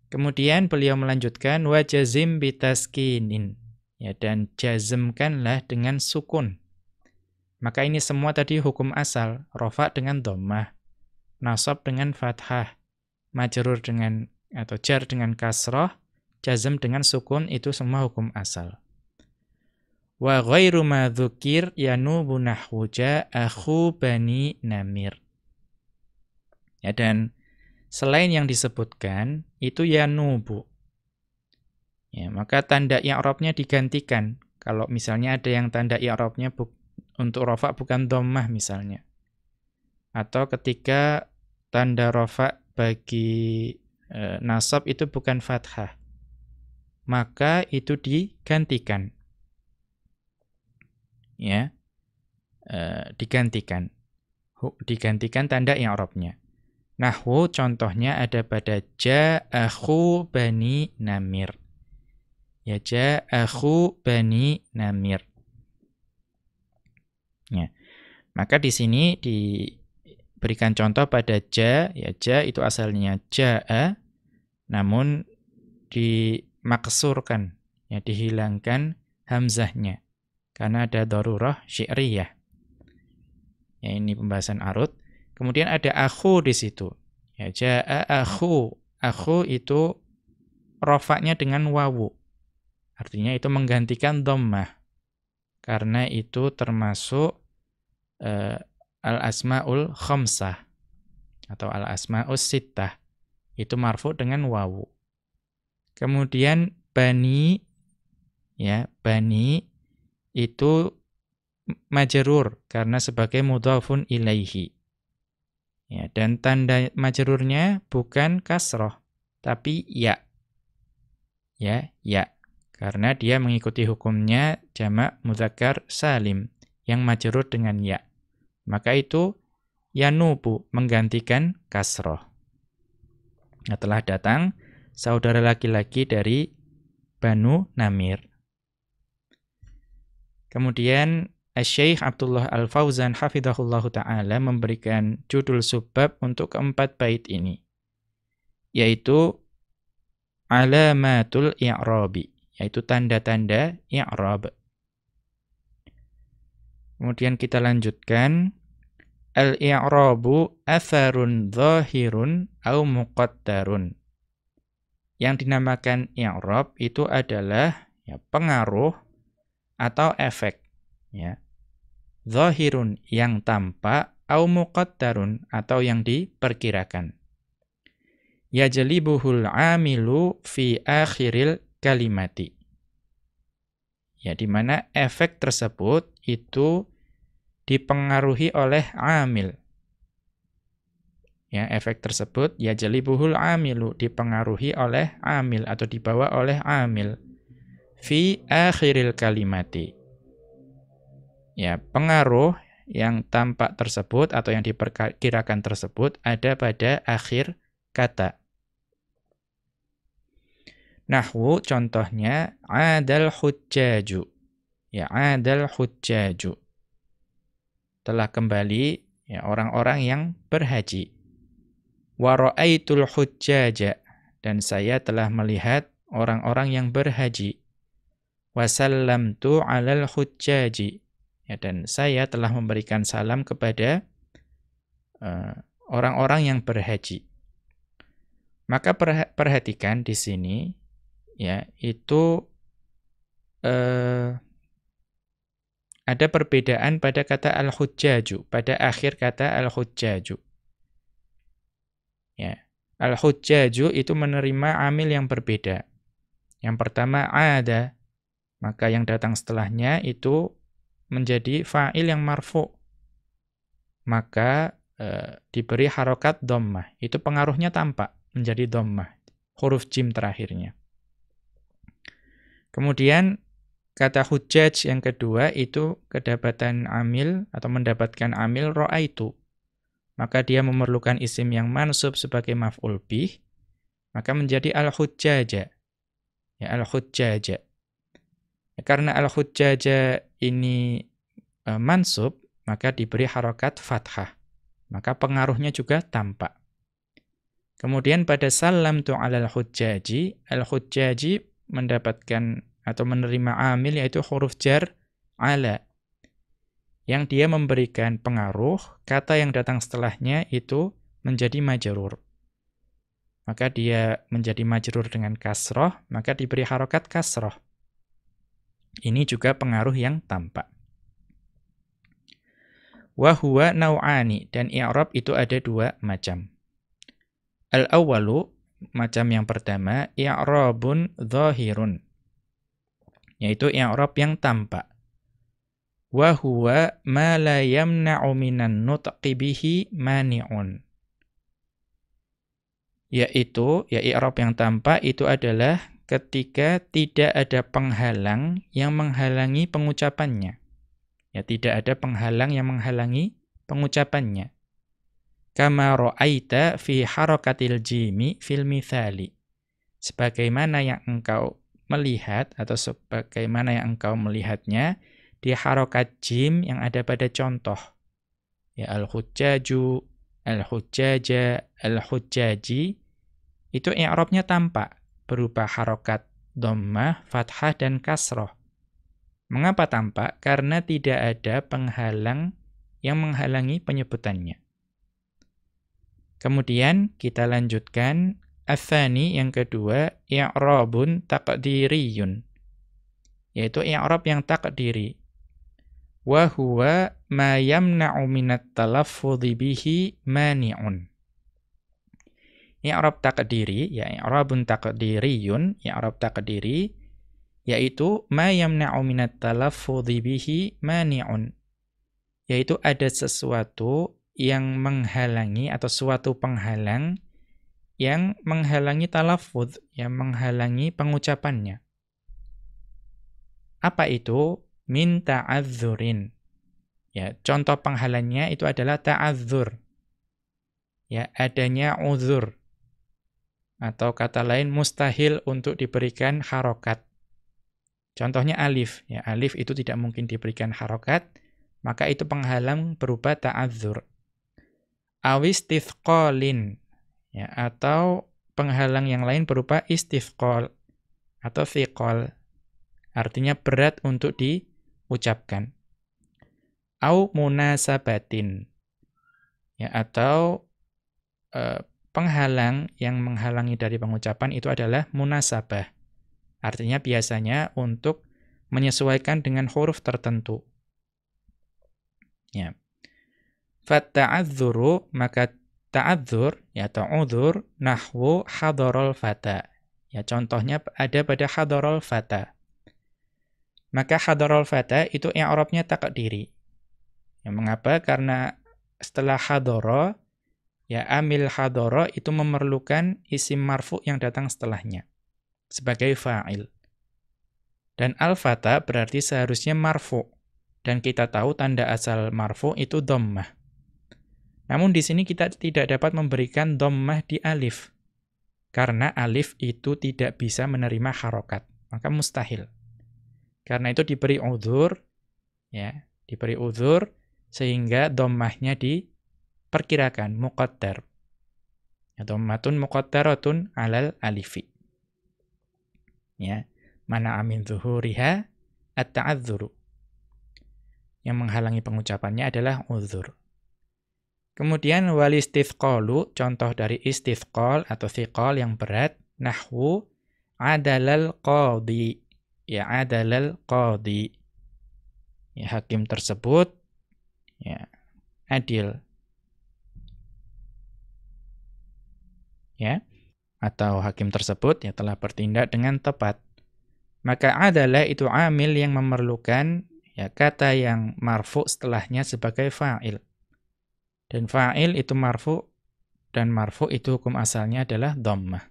Kemudian beliau melanjutkan wa jazim bitaskinin. Ya, dan jazmkanlah dengan sukun. Maka ini semua tadi hukum asal, rafa dengan dhammah, nasab dengan fathah, majrur dengan atau jar dengan kasrah, jazm dengan sukun itu semua hukum asal. Wa ghairu ma dzukir yanubu nahwu akhu bani Namir. Ya, dan selain yang disebutkan itu yanubu. Ya, maka tanda i'rabnya digantikan. Kalau misalnya ada yang tanda i'rabnya untuk rafa bukan dhammah misalnya. Atau ketika tanda rafa bagi nasab itu bukan fathah, maka itu digantikan. Ya, digantikan tanda i'rabnya. Nahwu contohnya ada pada akhu bani Namir. Ya, akhu bani Namir. Ya. Maka di sini diberikan contoh pada ya itu asalnya ja'a, namun dimaksurkan, ya dihilangkan hamzahnya karena ada darurah syi'riyah. Ya, ini pembahasan arud. Kemudian ada akhu di situ. Ya, ja'a akhu. Akhu itu rafa'nya dengan wawu. Artinya itu menggantikan dhammah. Karena itu termasuk al-asmaul khamsah atau al-asmaus sittah. Itu marfu dengan wawu. Kemudian bani, ya, bani itu majrur karena sebagai mudhafun ilaihi. Ya, dan tanda majrurnya bukan kasroh, tapi ya. Ya, ya. Karena dia mengikuti hukumnya jamak mudzakkar salim yang majrur dengan ya. Maka itu yanubu menggantikan kasroh. Nah, telah datang saudara laki-laki dari Banu Namir. Kemudian Asy-Syaikh Abdullah Al-Fauzan hafizahullahu ta'ala memberikan judul subbab untuk keempat bait ini, yaitu alamatul i'rabi, yaitu tanda-tanda i'rab. Kemudian kita lanjutkan, al-i'rabu atharun dhahirun au muqaddarun. Yang dinamakan i'rab itu adalah ya, pengaruh atau efek, ya. Dhahirun yang tampak, au muqaddarun atau yang diperkirakan. Yajlibuhul amilu fi akhiril kalimati. Ya, di mana efek tersebut itu dipengaruhi oleh amil. Ya, efek tersebut yajlibuhul amilu dipengaruhi oleh amil atau dibawa oleh amil fi akhiril kalimati. Ya, pengaruh yang tampak tersebut atau yang diperkirakan tersebut ada pada akhir kata. Nahwu contohnya adal hujjaju. Ya, adal hujjaju. Telah kembali ya orang-orang yang berhaji. Wa ra'aitul hujjaja, dan saya telah melihat orang-orang yang berhaji. Wa sallamtu 'alal hujjaji. Ya, dan saya telah memberikan salam kepada orang-orang yang berhaji. Maka perhatikan di sini, ya, itu ada perbedaan pada kata al-hujjaju, pada akhir kata al-hujjaju. Ya, al-hujjaju itu menerima amil yang berbeda. Yang pertama ada, maka yang datang setelahnya itu menjadi fa'il yang marfu'. Maka diberi harokat dhammah. Itu pengaruhnya tampak menjadi dhammah. Huruf jim terakhirnya. Kemudian kata hujjaj yang kedua itu kedapatan amil atau mendapatkan amil ra'aitu. Maka dia memerlukan isim yang mansub sebagai maf'ul bih. Maka menjadi al-hujjaja. Ya, al-hujjaja. Karena al-hujjaja ini mansub, maka diberi harokat fathah. Maka pengaruhnya juga tampak. Kemudian pada sallamtu 'alal hujjaji, al-hujjaji mendapatkan atau menerima amil yaitu huruf jar 'ala. Yang dia memberikan pengaruh, kata yang datang setelahnya itu menjadi majrur. maka dia menjadi majrur dengan kasroh, maka diberi harokat kasroh. Ini juga pengaruh yang tampak. Wa huwa nau'ani, dan i'rab itu ada dua macam. Al-awwalu, macam yang pertama, i'rabun dhahirun, yaitu i'rab yang tampak. Wa huwa ma la yamna'u minan nutqi bihi mani'un. Yaitu, i'rab yang tampak itu adalah ketika tidak ada penghalang yang menghalangi pengucapannya. Ya, tidak ada penghalang yang menghalangi pengucapannya. Kama ra'aita fi harakatil jimi fil mithali. Sebagaimana yang engkau melihat atau sebagaimana yang engkau melihatnya di harokat jim yang ada pada contoh. Ya, al-hujjaju, al-hujjaja, al-hujjaji, itu i'rabnya tampak berupa harokat dhammah, fathah, dan kasroh. Mengapa tampak? Karena tidak ada penghalang yang menghalangi penyebutannya. Kemudian kita lanjutkan ats-tsani, yang kedua, i'rabun taqdiriyun, yaitu i'rab yang takdiri. Wa huwa ma yamna'u minat talaffudhi bihi mani'un. I'rab takdiri, ya i'rabun taqdiriyun, i'rab takdiri, yaitu ma yamna'u minat talaffudhi bihi mani'un, yaitu ada sesuatu yang menghalangi atau suatu penghalang yang menghalangi talaffudz, yang menghalangi pengucapannya. Apa itu? Min ta'adzurin. Ya, contoh penghalangnya itu adalah ta'adzur. Ya, adanya uzur. Atau kata lain mustahil untuk diberikan harokat. Contohnya alif, ya, alif itu tidak mungkin diberikan harokat, maka itu penghalang berupa ta'adzur. Awistithqalin, ya, atau penghalang yang lain berupa istithqal atau thiqal, artinya berat untuk diucapkan. Au munasabatin, ya, atau penghalang yang menghalangi dari pengucapan itu adalah munasabah. Artinya biasanya untuk menyesuaikan dengan huruf tertentu. Ya. Fatta'adzuru, maka ta'adzur, ya, atau udhur, nahwu hadarul fata. Ya, contohnya ada pada hadarul fata. Maka hadarul fata itu i'rabnya takdiri. Ya, mengapa? Karena setelah hadara, ya, amil hadara itu memerlukan isim marfu yang datang setelahnya sebagai fa'il. Dan al-fata berarti seharusnya marfu. Dan kita tahu tanda asal marfu itu dhammah. Namun di sini kita tidak dapat memberikan dhammah di alif. Karena alif itu tidak bisa menerima harokat. Maka mustahil. Karena itu diberi udhur, ya, diberi udhur sehingga dhammahnya diperkirakan muqaddar. Dhammatun muqaddaratun alal alifi. Ya, mana amin zuhuriha at-ta'adzuru. Yang menghalangi pengucapannya adalah uzur. Kemudian wal istithqalu, contoh dari istithqal atau thiqal yang berat, nahwu adalal qadhi. Ya, adalal qadhi. Ya, hakim tersebut, ya, adil. Ya, atau hakim tersebut, ya, telah bertindak dengan tepat. Maka adalah itu amil yang memerlukan, ya, kata yang marfu setelahnya sebagai fa'il. Dan fa'il itu marfu, dan marfu itu hukum asalnya adalah dhammah.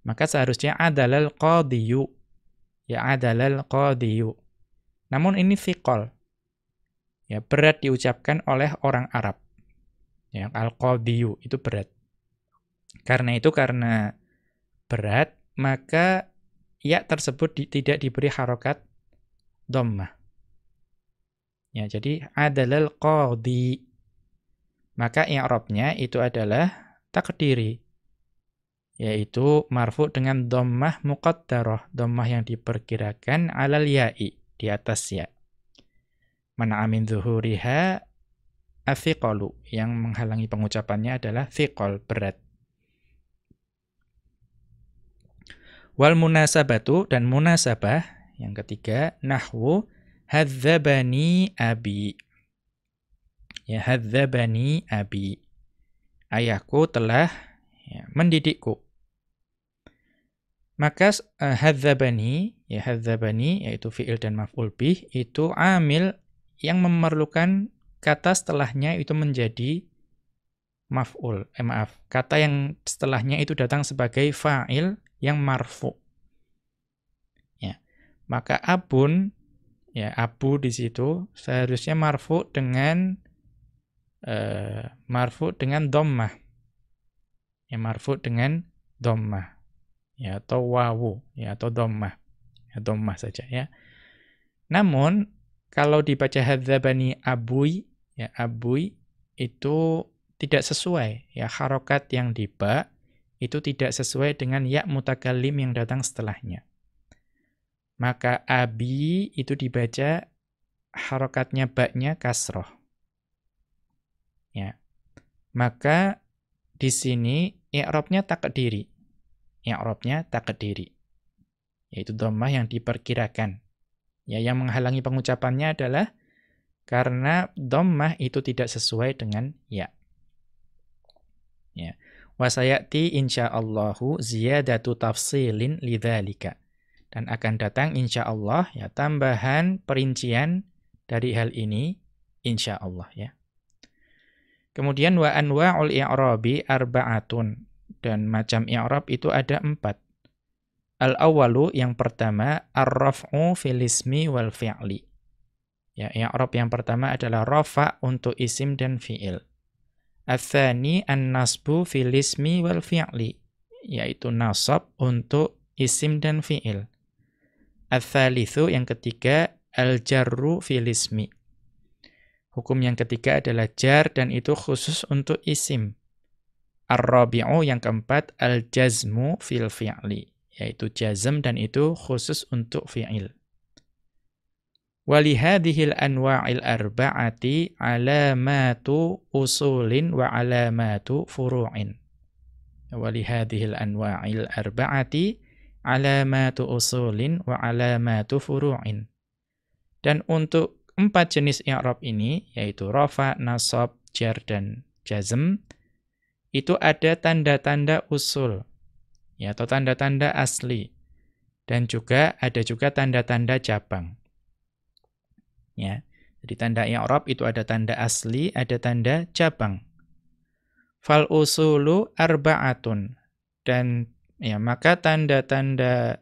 Maka seharusnya adalal qadhiyu. Ya, adalal qadhiyu. Namun ini thiqal. Ya, berat diucapkan oleh orang Arab. Ya, al-qadhiyu itu berat. Karena itu, karena berat, maka ya tersebut tidak diberi harokat dhammah. Ya, jadi adalal qadhi. Maka i'rabnya itu adalah takdiri. Yaitu marfu dengan dhammah muqaddarah, dhammah yang diperkirakan alal ya'i, di atas ya. Mana'a min zuhuriha athiqalu, yang menghalangi pengucapannya adalah thiqal, berat. Wal munasabatu, dan munasabah yang ketiga, nahwu hadzabani abi. Ya, hadzabani abi. Ayahku telah mendidikku. Maka hadzabani, ya hadzabani yaitu fi'il dan maf'ul bih itu amil yang memerlukan kata setelahnya itu menjadi maf'ul. Kata yang setelahnya itu datang sebagai fa'il yang marfu'. Ya. Maka abun, ya abu di situ seharusnya marfu' dengan dhammah. Ya, marfu' dengan dhammah. Ya, atau wawu, ya, atau dhammah. Ya, dhammah saja ya. Namun kalau dibaca hadzabani abui, ya abui itu tidak sesuai, ya harokat yang di ba itu tidak sesuai dengan ya mutakallim yang datang setelahnya. Maka abi itu dibaca harokatnya ba-nya kasroh. Ya. Maka di sini i'rabnya taqdiri. I'rabnya taqdiri. Yaitu dhammah yang diperkirakan. Ya, yang menghalangi pengucapannya adalah karena dhammah itu tidak sesuai dengan ya. Ya. Wa sayati insyaallahu ziyadatu tafsilin lidzalika. Dan akan datang insyaallah ya tambahan perincian dari hal ini insyaallah ya. Kemudian wa anwa'ul i'rabi arba'atun, dan macam i'rab itu ada 4. Al-awwalu yang pertama ar-raf'u fil ismi wal fi'li. Ya, i'rab yang pertama adalah rafa' untuk isim dan fi'il. Ats-tsani an-nasbu fil ismi wal fi'li, yaitu nasab untuk isim dan fi'il. Ats-tsalitsu yang ketiga al-jarru fil ismi. Hukum yang ketiga adalah jar dan itu khusus untuk isim. Ar-rabi'u yang keempat al-jazmu fil fi'li, yaitu jazm dan itu khusus untuk fi'il. Walihadhil anwa'il arba'ati alamatu usulin wa alamatu furu'in. Walihadhil anwa'il arba'ati alamatu usulin wa alamatu furu'in. Dan untuk 4 jenis i'rab ini, yaitu rafa, nasab, jar, dan jazm, itu ada tanda-tanda usul, ya, atau tanda-tanda asli. Dan juga ada tanda-tanda cabang. Ya. Jadi tanda i'rab itu ada tanda asli, ada tanda cabang. Fal usulu arba'atun. Dan ya, maka tanda-tanda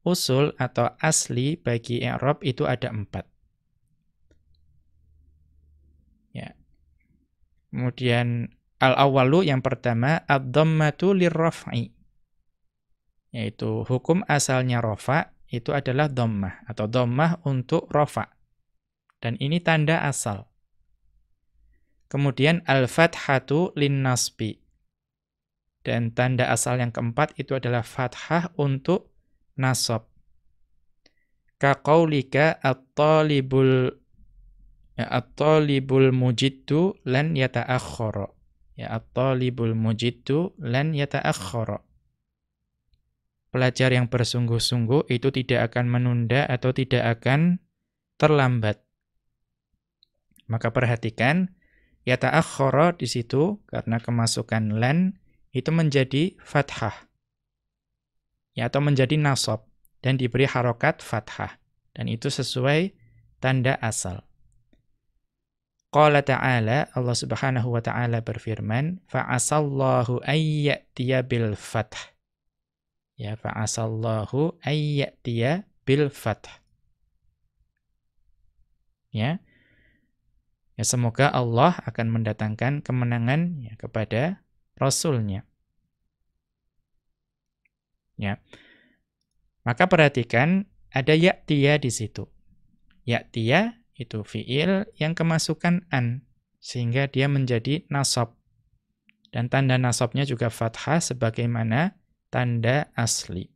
usul atau asli bagi i'rab itu ada 4. Ya. Kemudian al-awwalu yang pertama ad-dhammatu lirraf'i. Yaitu hukum asalnya rafa itu adalah dhammah atau dhammah untuk rafa. Dan ini tanda asal. Kemudian al-fathatu lin-nasbi. Dan tanda asal yang keempat itu adalah fathah untuk nasab. Ka qaulika at-talibul mujiddu lan yata'akhkhara. Ya, at-talibul mujiddu lan yata'akhkhara. Pelajar yang bersungguh-sungguh itu tidak akan menunda atau tidak akan terlambat. Maka perhatikan yata'akhkhara di situ karena kemasukan lan itu menjadi fathah. Ya, atau menjadi nasab dan diberi harokat fathah. Dan itu sesuai tanda asal. Qala ta'ala, Allah Subhanahu wa ta'ala berfirman, fa'asallahu ayyatiya bil fath. Ya, fa'asallahu ayyatiya bil fath. Ya. Ya, semoga Allah akan mendatangkan kemenangan ya, kepada Rasul-Nya. Ya. Maka perhatikan ada ya'tiya di situ. Ya'tiya itu fi'il yang kemasukan an, sehingga dia menjadi nasab. Dan tanda nasabnya juga fathah sebagaimana tanda asli.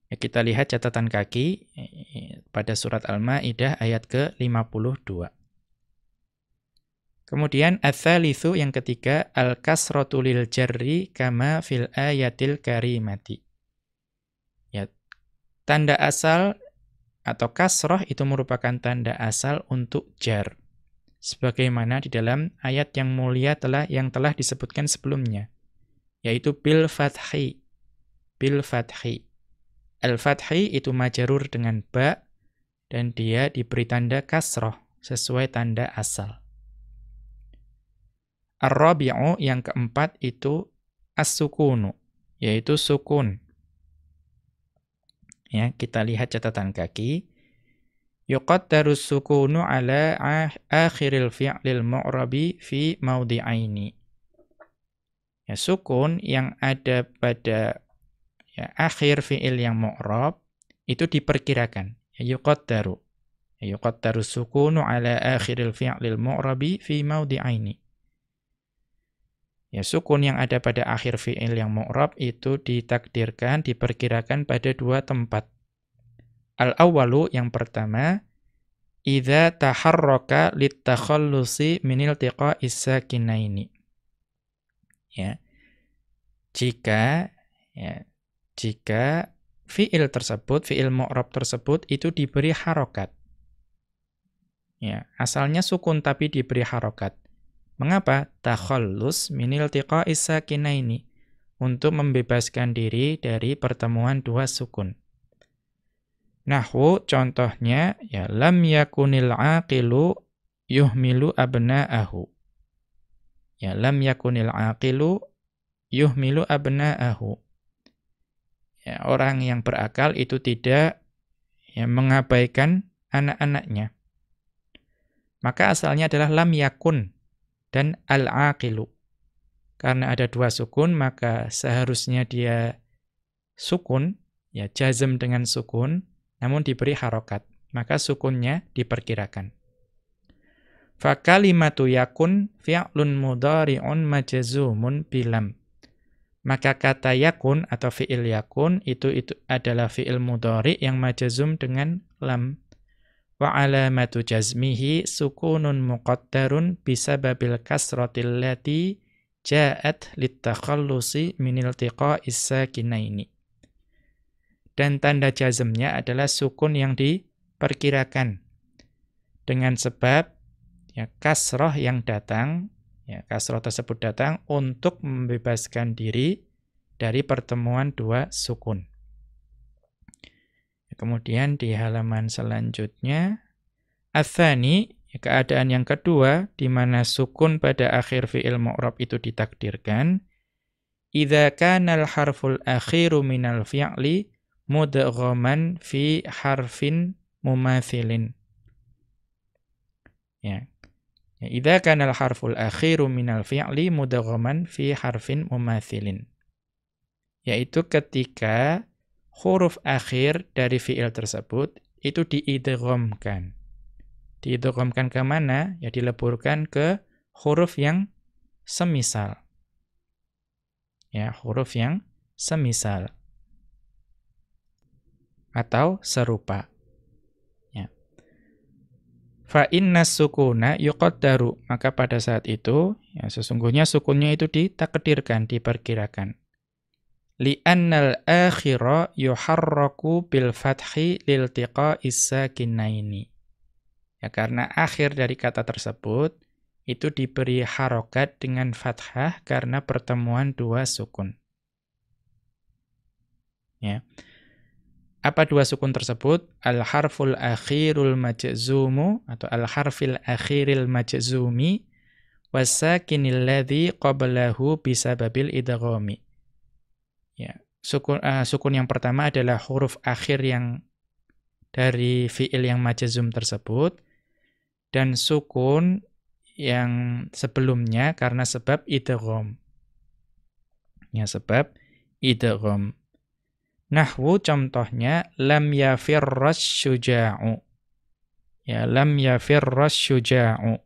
Ya, kita lihat catatan kaki pada surat Al-Maidah ayat ke-52. Kemudian ats-tsalitsu yang ketiga al-kasratu lil jarri kama fil ayatil karimati. Ya, tanda asal atau kasrah itu merupakan tanda asal untuk jar. Sebagaimana di dalam ayat yang mulia yang telah disebutkan sebelumnya, yaitu bil fathi. Bil fathi. Al-fathi itu majrur dengan ba dan dia diberi tanda kasrah sesuai tanda asal. Ar-rabi'u yang keempat itu as-sukunu, yaitu sukun. Ya, kita lihat catatan kaki. Yuqaddaru sukunu ala akhiril fi'lil mu'rabi fi mawdi'aini. Ya, sukun yang ada pada akhir fi'il yang mu'rab itu diperkirakan. Ya, yuqaddaru. Ya, yuqaddaru sukunu ala akhiril fi'lil mu'rabi fi mawdi'aini. Ya, sukun yang ada pada akhir fi'il yang mu'rab itu ditakdirkan, diperkirakan pada dua tempat. Al-awwalu yang pertama, idza taharraka litakhallusi min iltiqa'is sakinaini. Ya. Jika fi'il tersebut, fi'il mu'rab tersebut itu diberi harokat. Ya, asalnya sukun tapi diberi harokat. Mengapa? Takhallus min iltiqa'is sakinaini, untuk membebaskan diri dari pertemuan dua sukun. Nahwu contohnya ya lam yakunil aqilu yuhmilu abna'ahu. Ya lam yakunil aqilu yuhmilu abna'ahu. Ya, orang yang berakal itu tidak mengabaikan anak-anaknya. Maka asalnya adalah lam yakun dan al-aqilu. Karena ada dua sukun, maka seharusnya dia sukun, ya jazm dengan sukun, namun diberi harokat. Maka sukunnya diperkirakan. Fa kalimatu yakun fi'lun mudhari'un majzumun bilam. Maka kata yakun atau fi'il yakun itu adalah fi'il mudhari' yang majzum dengan lam. Wa alamatu jazmihi sukunun muqaddarun bisababil kasratil lati ja'at litakhallusi min iltiqa'is sakinaini. Dan tanda jazmnya adalah sukun yang diperkirakan dengan sebab kasrah yang datang, kasrah tersebut datang untuk membebaskan diri dari pertemuan dua sukun. Kemudian di halaman selanjutnya, ats-tsani, keadaan yang kedua di mana sukun pada akhir fi'il mu'rab itu ditakdirkan, idza kana al-harful akhiru minal fi'li mudghaman fi harfin mumathilin. Ya. Idza kana al-harful akhiru minal fi'li mudghaman fi harfin mumathilin. Yaitu ketika huruf akhir dari fi'il tersebut itu diidghamkan. Diidghamkan ke mana? Ya dileburkan ke huruf yang semisal. Ya, huruf yang semisal atau serupa. Ya. Fa innas sukuna yuqaddaru, maka pada saat itu ya sesungguhnya sukunnya itu ditakdirkan, diperkirakan. Li'annal akhira yuharraku bil fathi liltiqa'is sakinaini. Ya, karena akhir dari kata tersebut itu diberi harokat dengan fathah karena pertemuan dua sukun. Ya. Apa dua sukun tersebut? Al-harful akhirul majzumu atau al-harfil akhiril majzumi wasakinil ladzi qablahu bisababil idghami. Ya, sukun yang pertama adalah huruf akhir yang dari fi'il yang majzum tersebut dan sukun yang sebelumnya karena sebab idgham. Ya, sebab idgham. Nahwu contohnya lam yafirras syuja'u. Ya, lam yafirras syuja'u.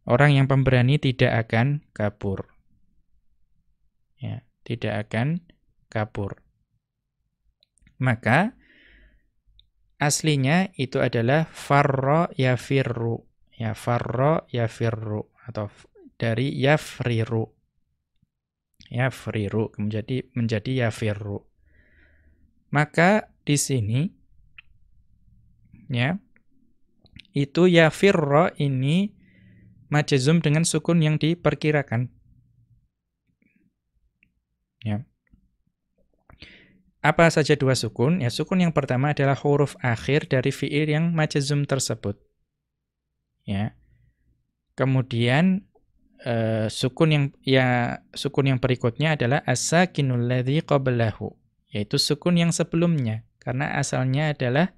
Orang yang pemberani tidak akan kabur. Ya, tidak akan kabur. Maka aslinya itu adalah farra yafirru. ya farra yafirru atau dari yafriru. Yafriru menjadi yafirru. Maka di sini ya itu yafirra ini majzum dengan sukun yang diperkirakan. Ya. Apa saja dua sukun? Ya, sukun yang pertama adalah huruf akhir dari fiil yang majzum tersebut. Ya. Kemudian sukun yang berikutnya adalah as-sakinul ladzi qablahu, yaitu sukun yang sebelumnya karena asalnya adalah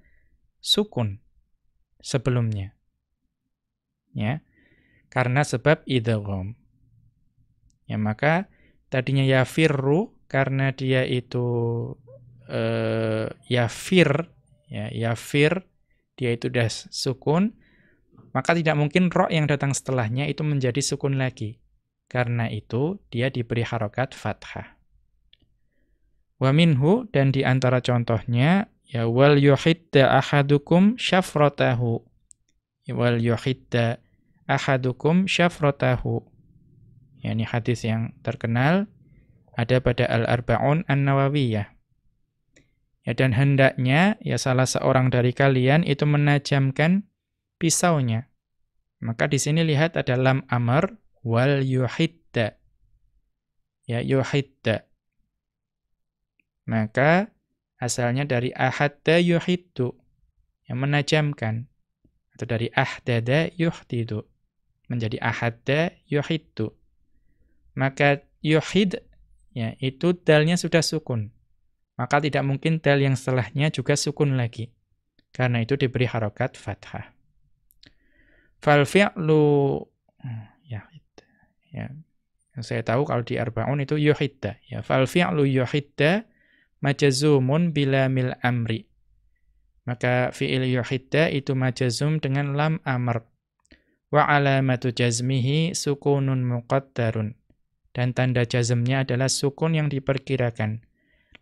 sukun sebelumnya. Ya. Karena sebab idgham. Ya, maka tadinya yafirru karena dia itu yafir, ya, yafir, dia itu sudah sukun, maka tidak mungkin ro yang datang setelahnya itu menjadi sukun lagi. Karena itu dia diberi harokat fathah. Wa minhu, dan di antara contohnya ya wal yuhidda ahadukum syafratahu. Wal yuhidda ahadukum syafratahu. Ya, ini hadis yang terkenal ada pada Al-Arba'un An-Nawawiyah. Ya, dan hendaknya ya salah seorang dari kalian itu menajamkan pisaunya. Maka di sini lihat ada lam amr wal yuhidda. Ya, yuhidda. Maka asalnya dari ahadda yuhiddu, yang menajamkan, atau dari ahdada yuhdidu, menjadi ahadda yuhiddu. Maka yuhid, ya, itu dalnya sudah sukun. Maka tidak mungkin dal yang setelahnya juga sukun lagi. Karena itu diberi harokat fathah. Fal fi'lu, ya, yang saya tahu kalau di Arba'un itu yuhidda. Ya, fal fi'lu yuhidda majazumun bila mil amri. Maka fi'il yuhidda itu majazum dengan lam amr. Wa alamatu jazmihi sukunun muqaddarun. Dan tanda jazmnya adalah sukun yang diperkirakan.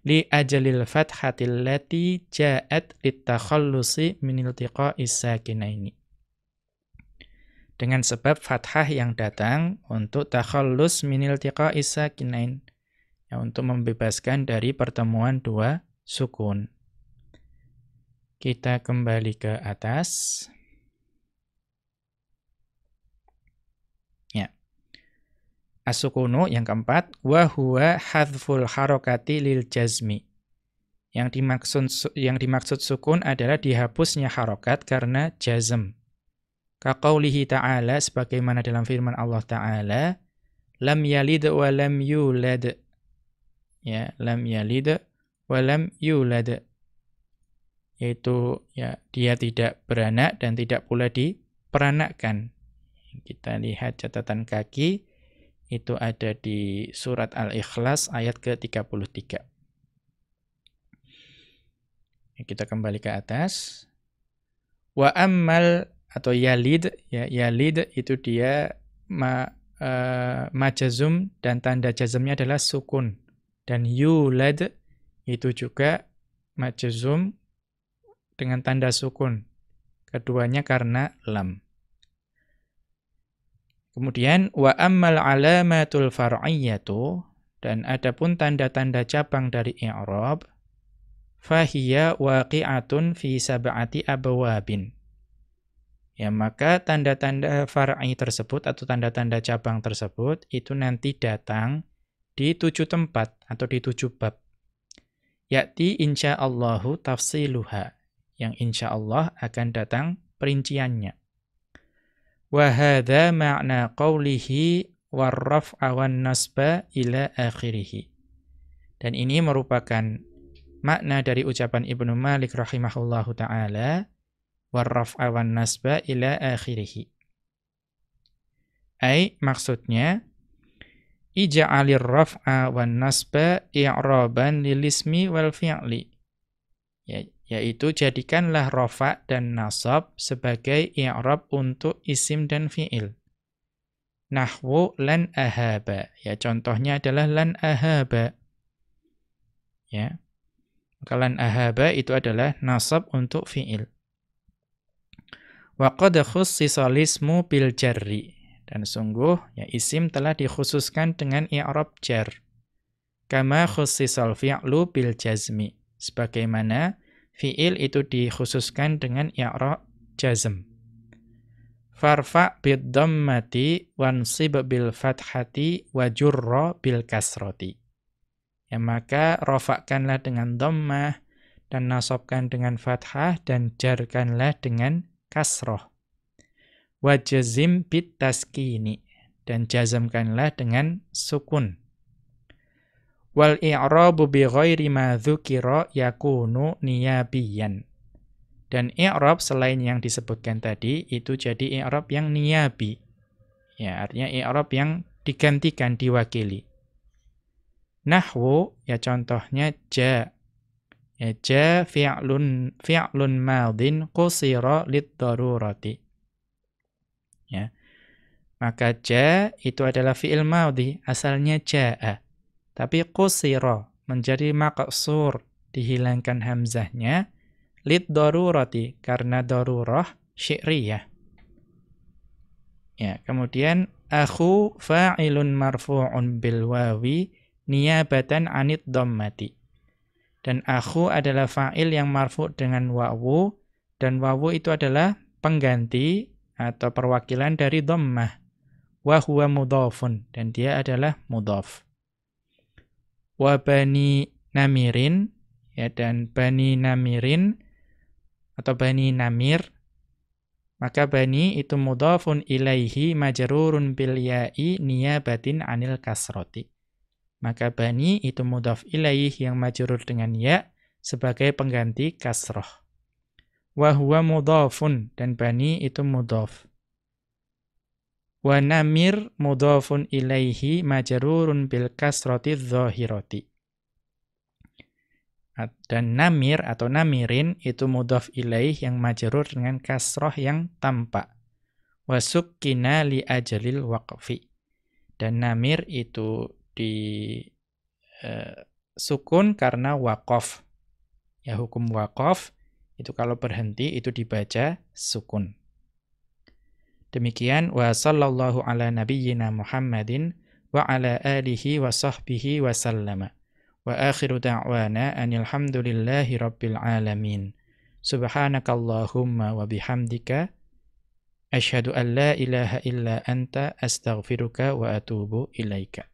Li ajalil fathatil lati ja'at litakhallusi min iltiqa'is sakinaini. Dengan sebab fathah yang datang untuk takhallus min iltiqa'is sakinain, ya, untuk membebaskan dari pertemuan dua sukun. Kita kembali ke atas. Ya. As-sukunu yang keempat, wa huwa hadzful harokati lil jazmi. Yang dimaksud sukun adalah dihapusnya harokat karena jazm. Kaqaulihi ta'ala, sebagaimana dalam firman Allah Ta'ala, lam yalid wa lam yulad. Ya, lam yalid wa lam yulad. Yaitu ya, dia tidak beranak dan tidak pula diperanakkan. Kita lihat catatan kaki. Itu ada di surat Al-Ikhlas ayat ke-33. Kita kembali ke atas. Wa ammal atau yalid, ya, yalid itu dia majazum dan tanda jazmnya adalah sukun. Dan yulad itu juga majazum dengan tanda sukun. Keduanya karena lam. Kemudian wa ammal alamatul far'iyyatu, dan adapun tanda-tanda cabang dari i'rab, fahiya waqi'atun fi sab'ati abwabin. Ya, maka tanda-tanda far'i tersebut atau tanda-tanda cabang tersebut itu nanti datang di 7 tempat atau di 7 bab. Ya'ti insyaallahu tafsiluha, yang insyaallah akan datang perinciannya. Wa hadza ma'na qawlihi warraf'a wan nasba ila akhirih. Dan ini merupakan makna dari ucapan Ibnu Malik rahimahullahu taala, warraf'a wan nasba ila akhirih. Ai maksudnya ij'alir raf'a wan nasba i'raban lil ismi wal fi'li. Yaitu jadikanlah rafa' dan nasab sebagai i'rab untuk isim dan fi'il. Nahwu lan ahaba. Ya, contohnya adalah lan ahaba. Ya. Maka lan ahaba itu adalah nasab untuk fi'il. Wa qad khussisa lismu bil jarri. Dan sungguh ya isim telah dikhususkan dengan i'rab jar. Kama khussisal fi'lu bil jazmi. Sebagaimana fi'il itu dikhususkan dengan i'rab jazm. Farfa bid dhammati wansib bil fathati wa jurra bil kasrati. Ya maka rafa'kanlah dengan dhammah dan nasabkan dengan fathah dan jarkanlah dengan kasrah. Wa jazim bit taskini dan jazamkanlah dengan sukun. Wal i'rabu bi ghairi ma dzukira yakunu niyabiyan. Dan i'rab selain yang disebutkan tadi itu jadi i'rab yang niyabi. Ya, artinya i'rab yang digantikan, diwakili. Nahwu ya contohnya ja. Ya ja fi'lun madin qusira lid-darurati. Ya. Maka ja itu adalah fi'il madhi, asalnya jaa. Tapi qusira menjadi maqsur, dihilangkan hamzahnya. Lid darurati karena darurah syi'riyah. Ya, kemudian akhu fa'ilun marfu'un bil wawi niyabatan 'anid dhammati. Dan akhu adalah fa'il yang marfu' dengan wawu dan wawu itu adalah pengganti atau perwakilan dari dhammah. Wa huwa mudhafun dan dia adalah mudhaf. Wa bani namirin ya dan bani namirin atau bani namir, maka bani itu mudhafun ilaihi majrurun bil ya'i niyabatin 'anil kasrati. Maka bani itu mudhaf ilaih yang majrur dengan ya sebagai pengganti kasrah. Wa huwa mudhafun dan bani itu mudhaf. Wa namir mudhafun ilaihi majrurun bil kasrati dzahirati. Dan namir atau namirin itu mudhaf ilaih yang majrur dengan kasrah yang tampak. Wa sukkina li ajalil waqfi. Dan namir itu di sukun karena waqaf. Ya hukum waqaf itu kalau berhenti itu dibaca sukun. Demikian wa sallallahu ala nabiyyina Muhammadin wa ala alihi wa sahbihi wa sallama. Wa akhiru da'wana anil hamdulillahi rabbil alamin. Subhanakallahumma wa bihamdika asyhadu an la ilaha illa anta astaghfiruka wa atubu ilaika.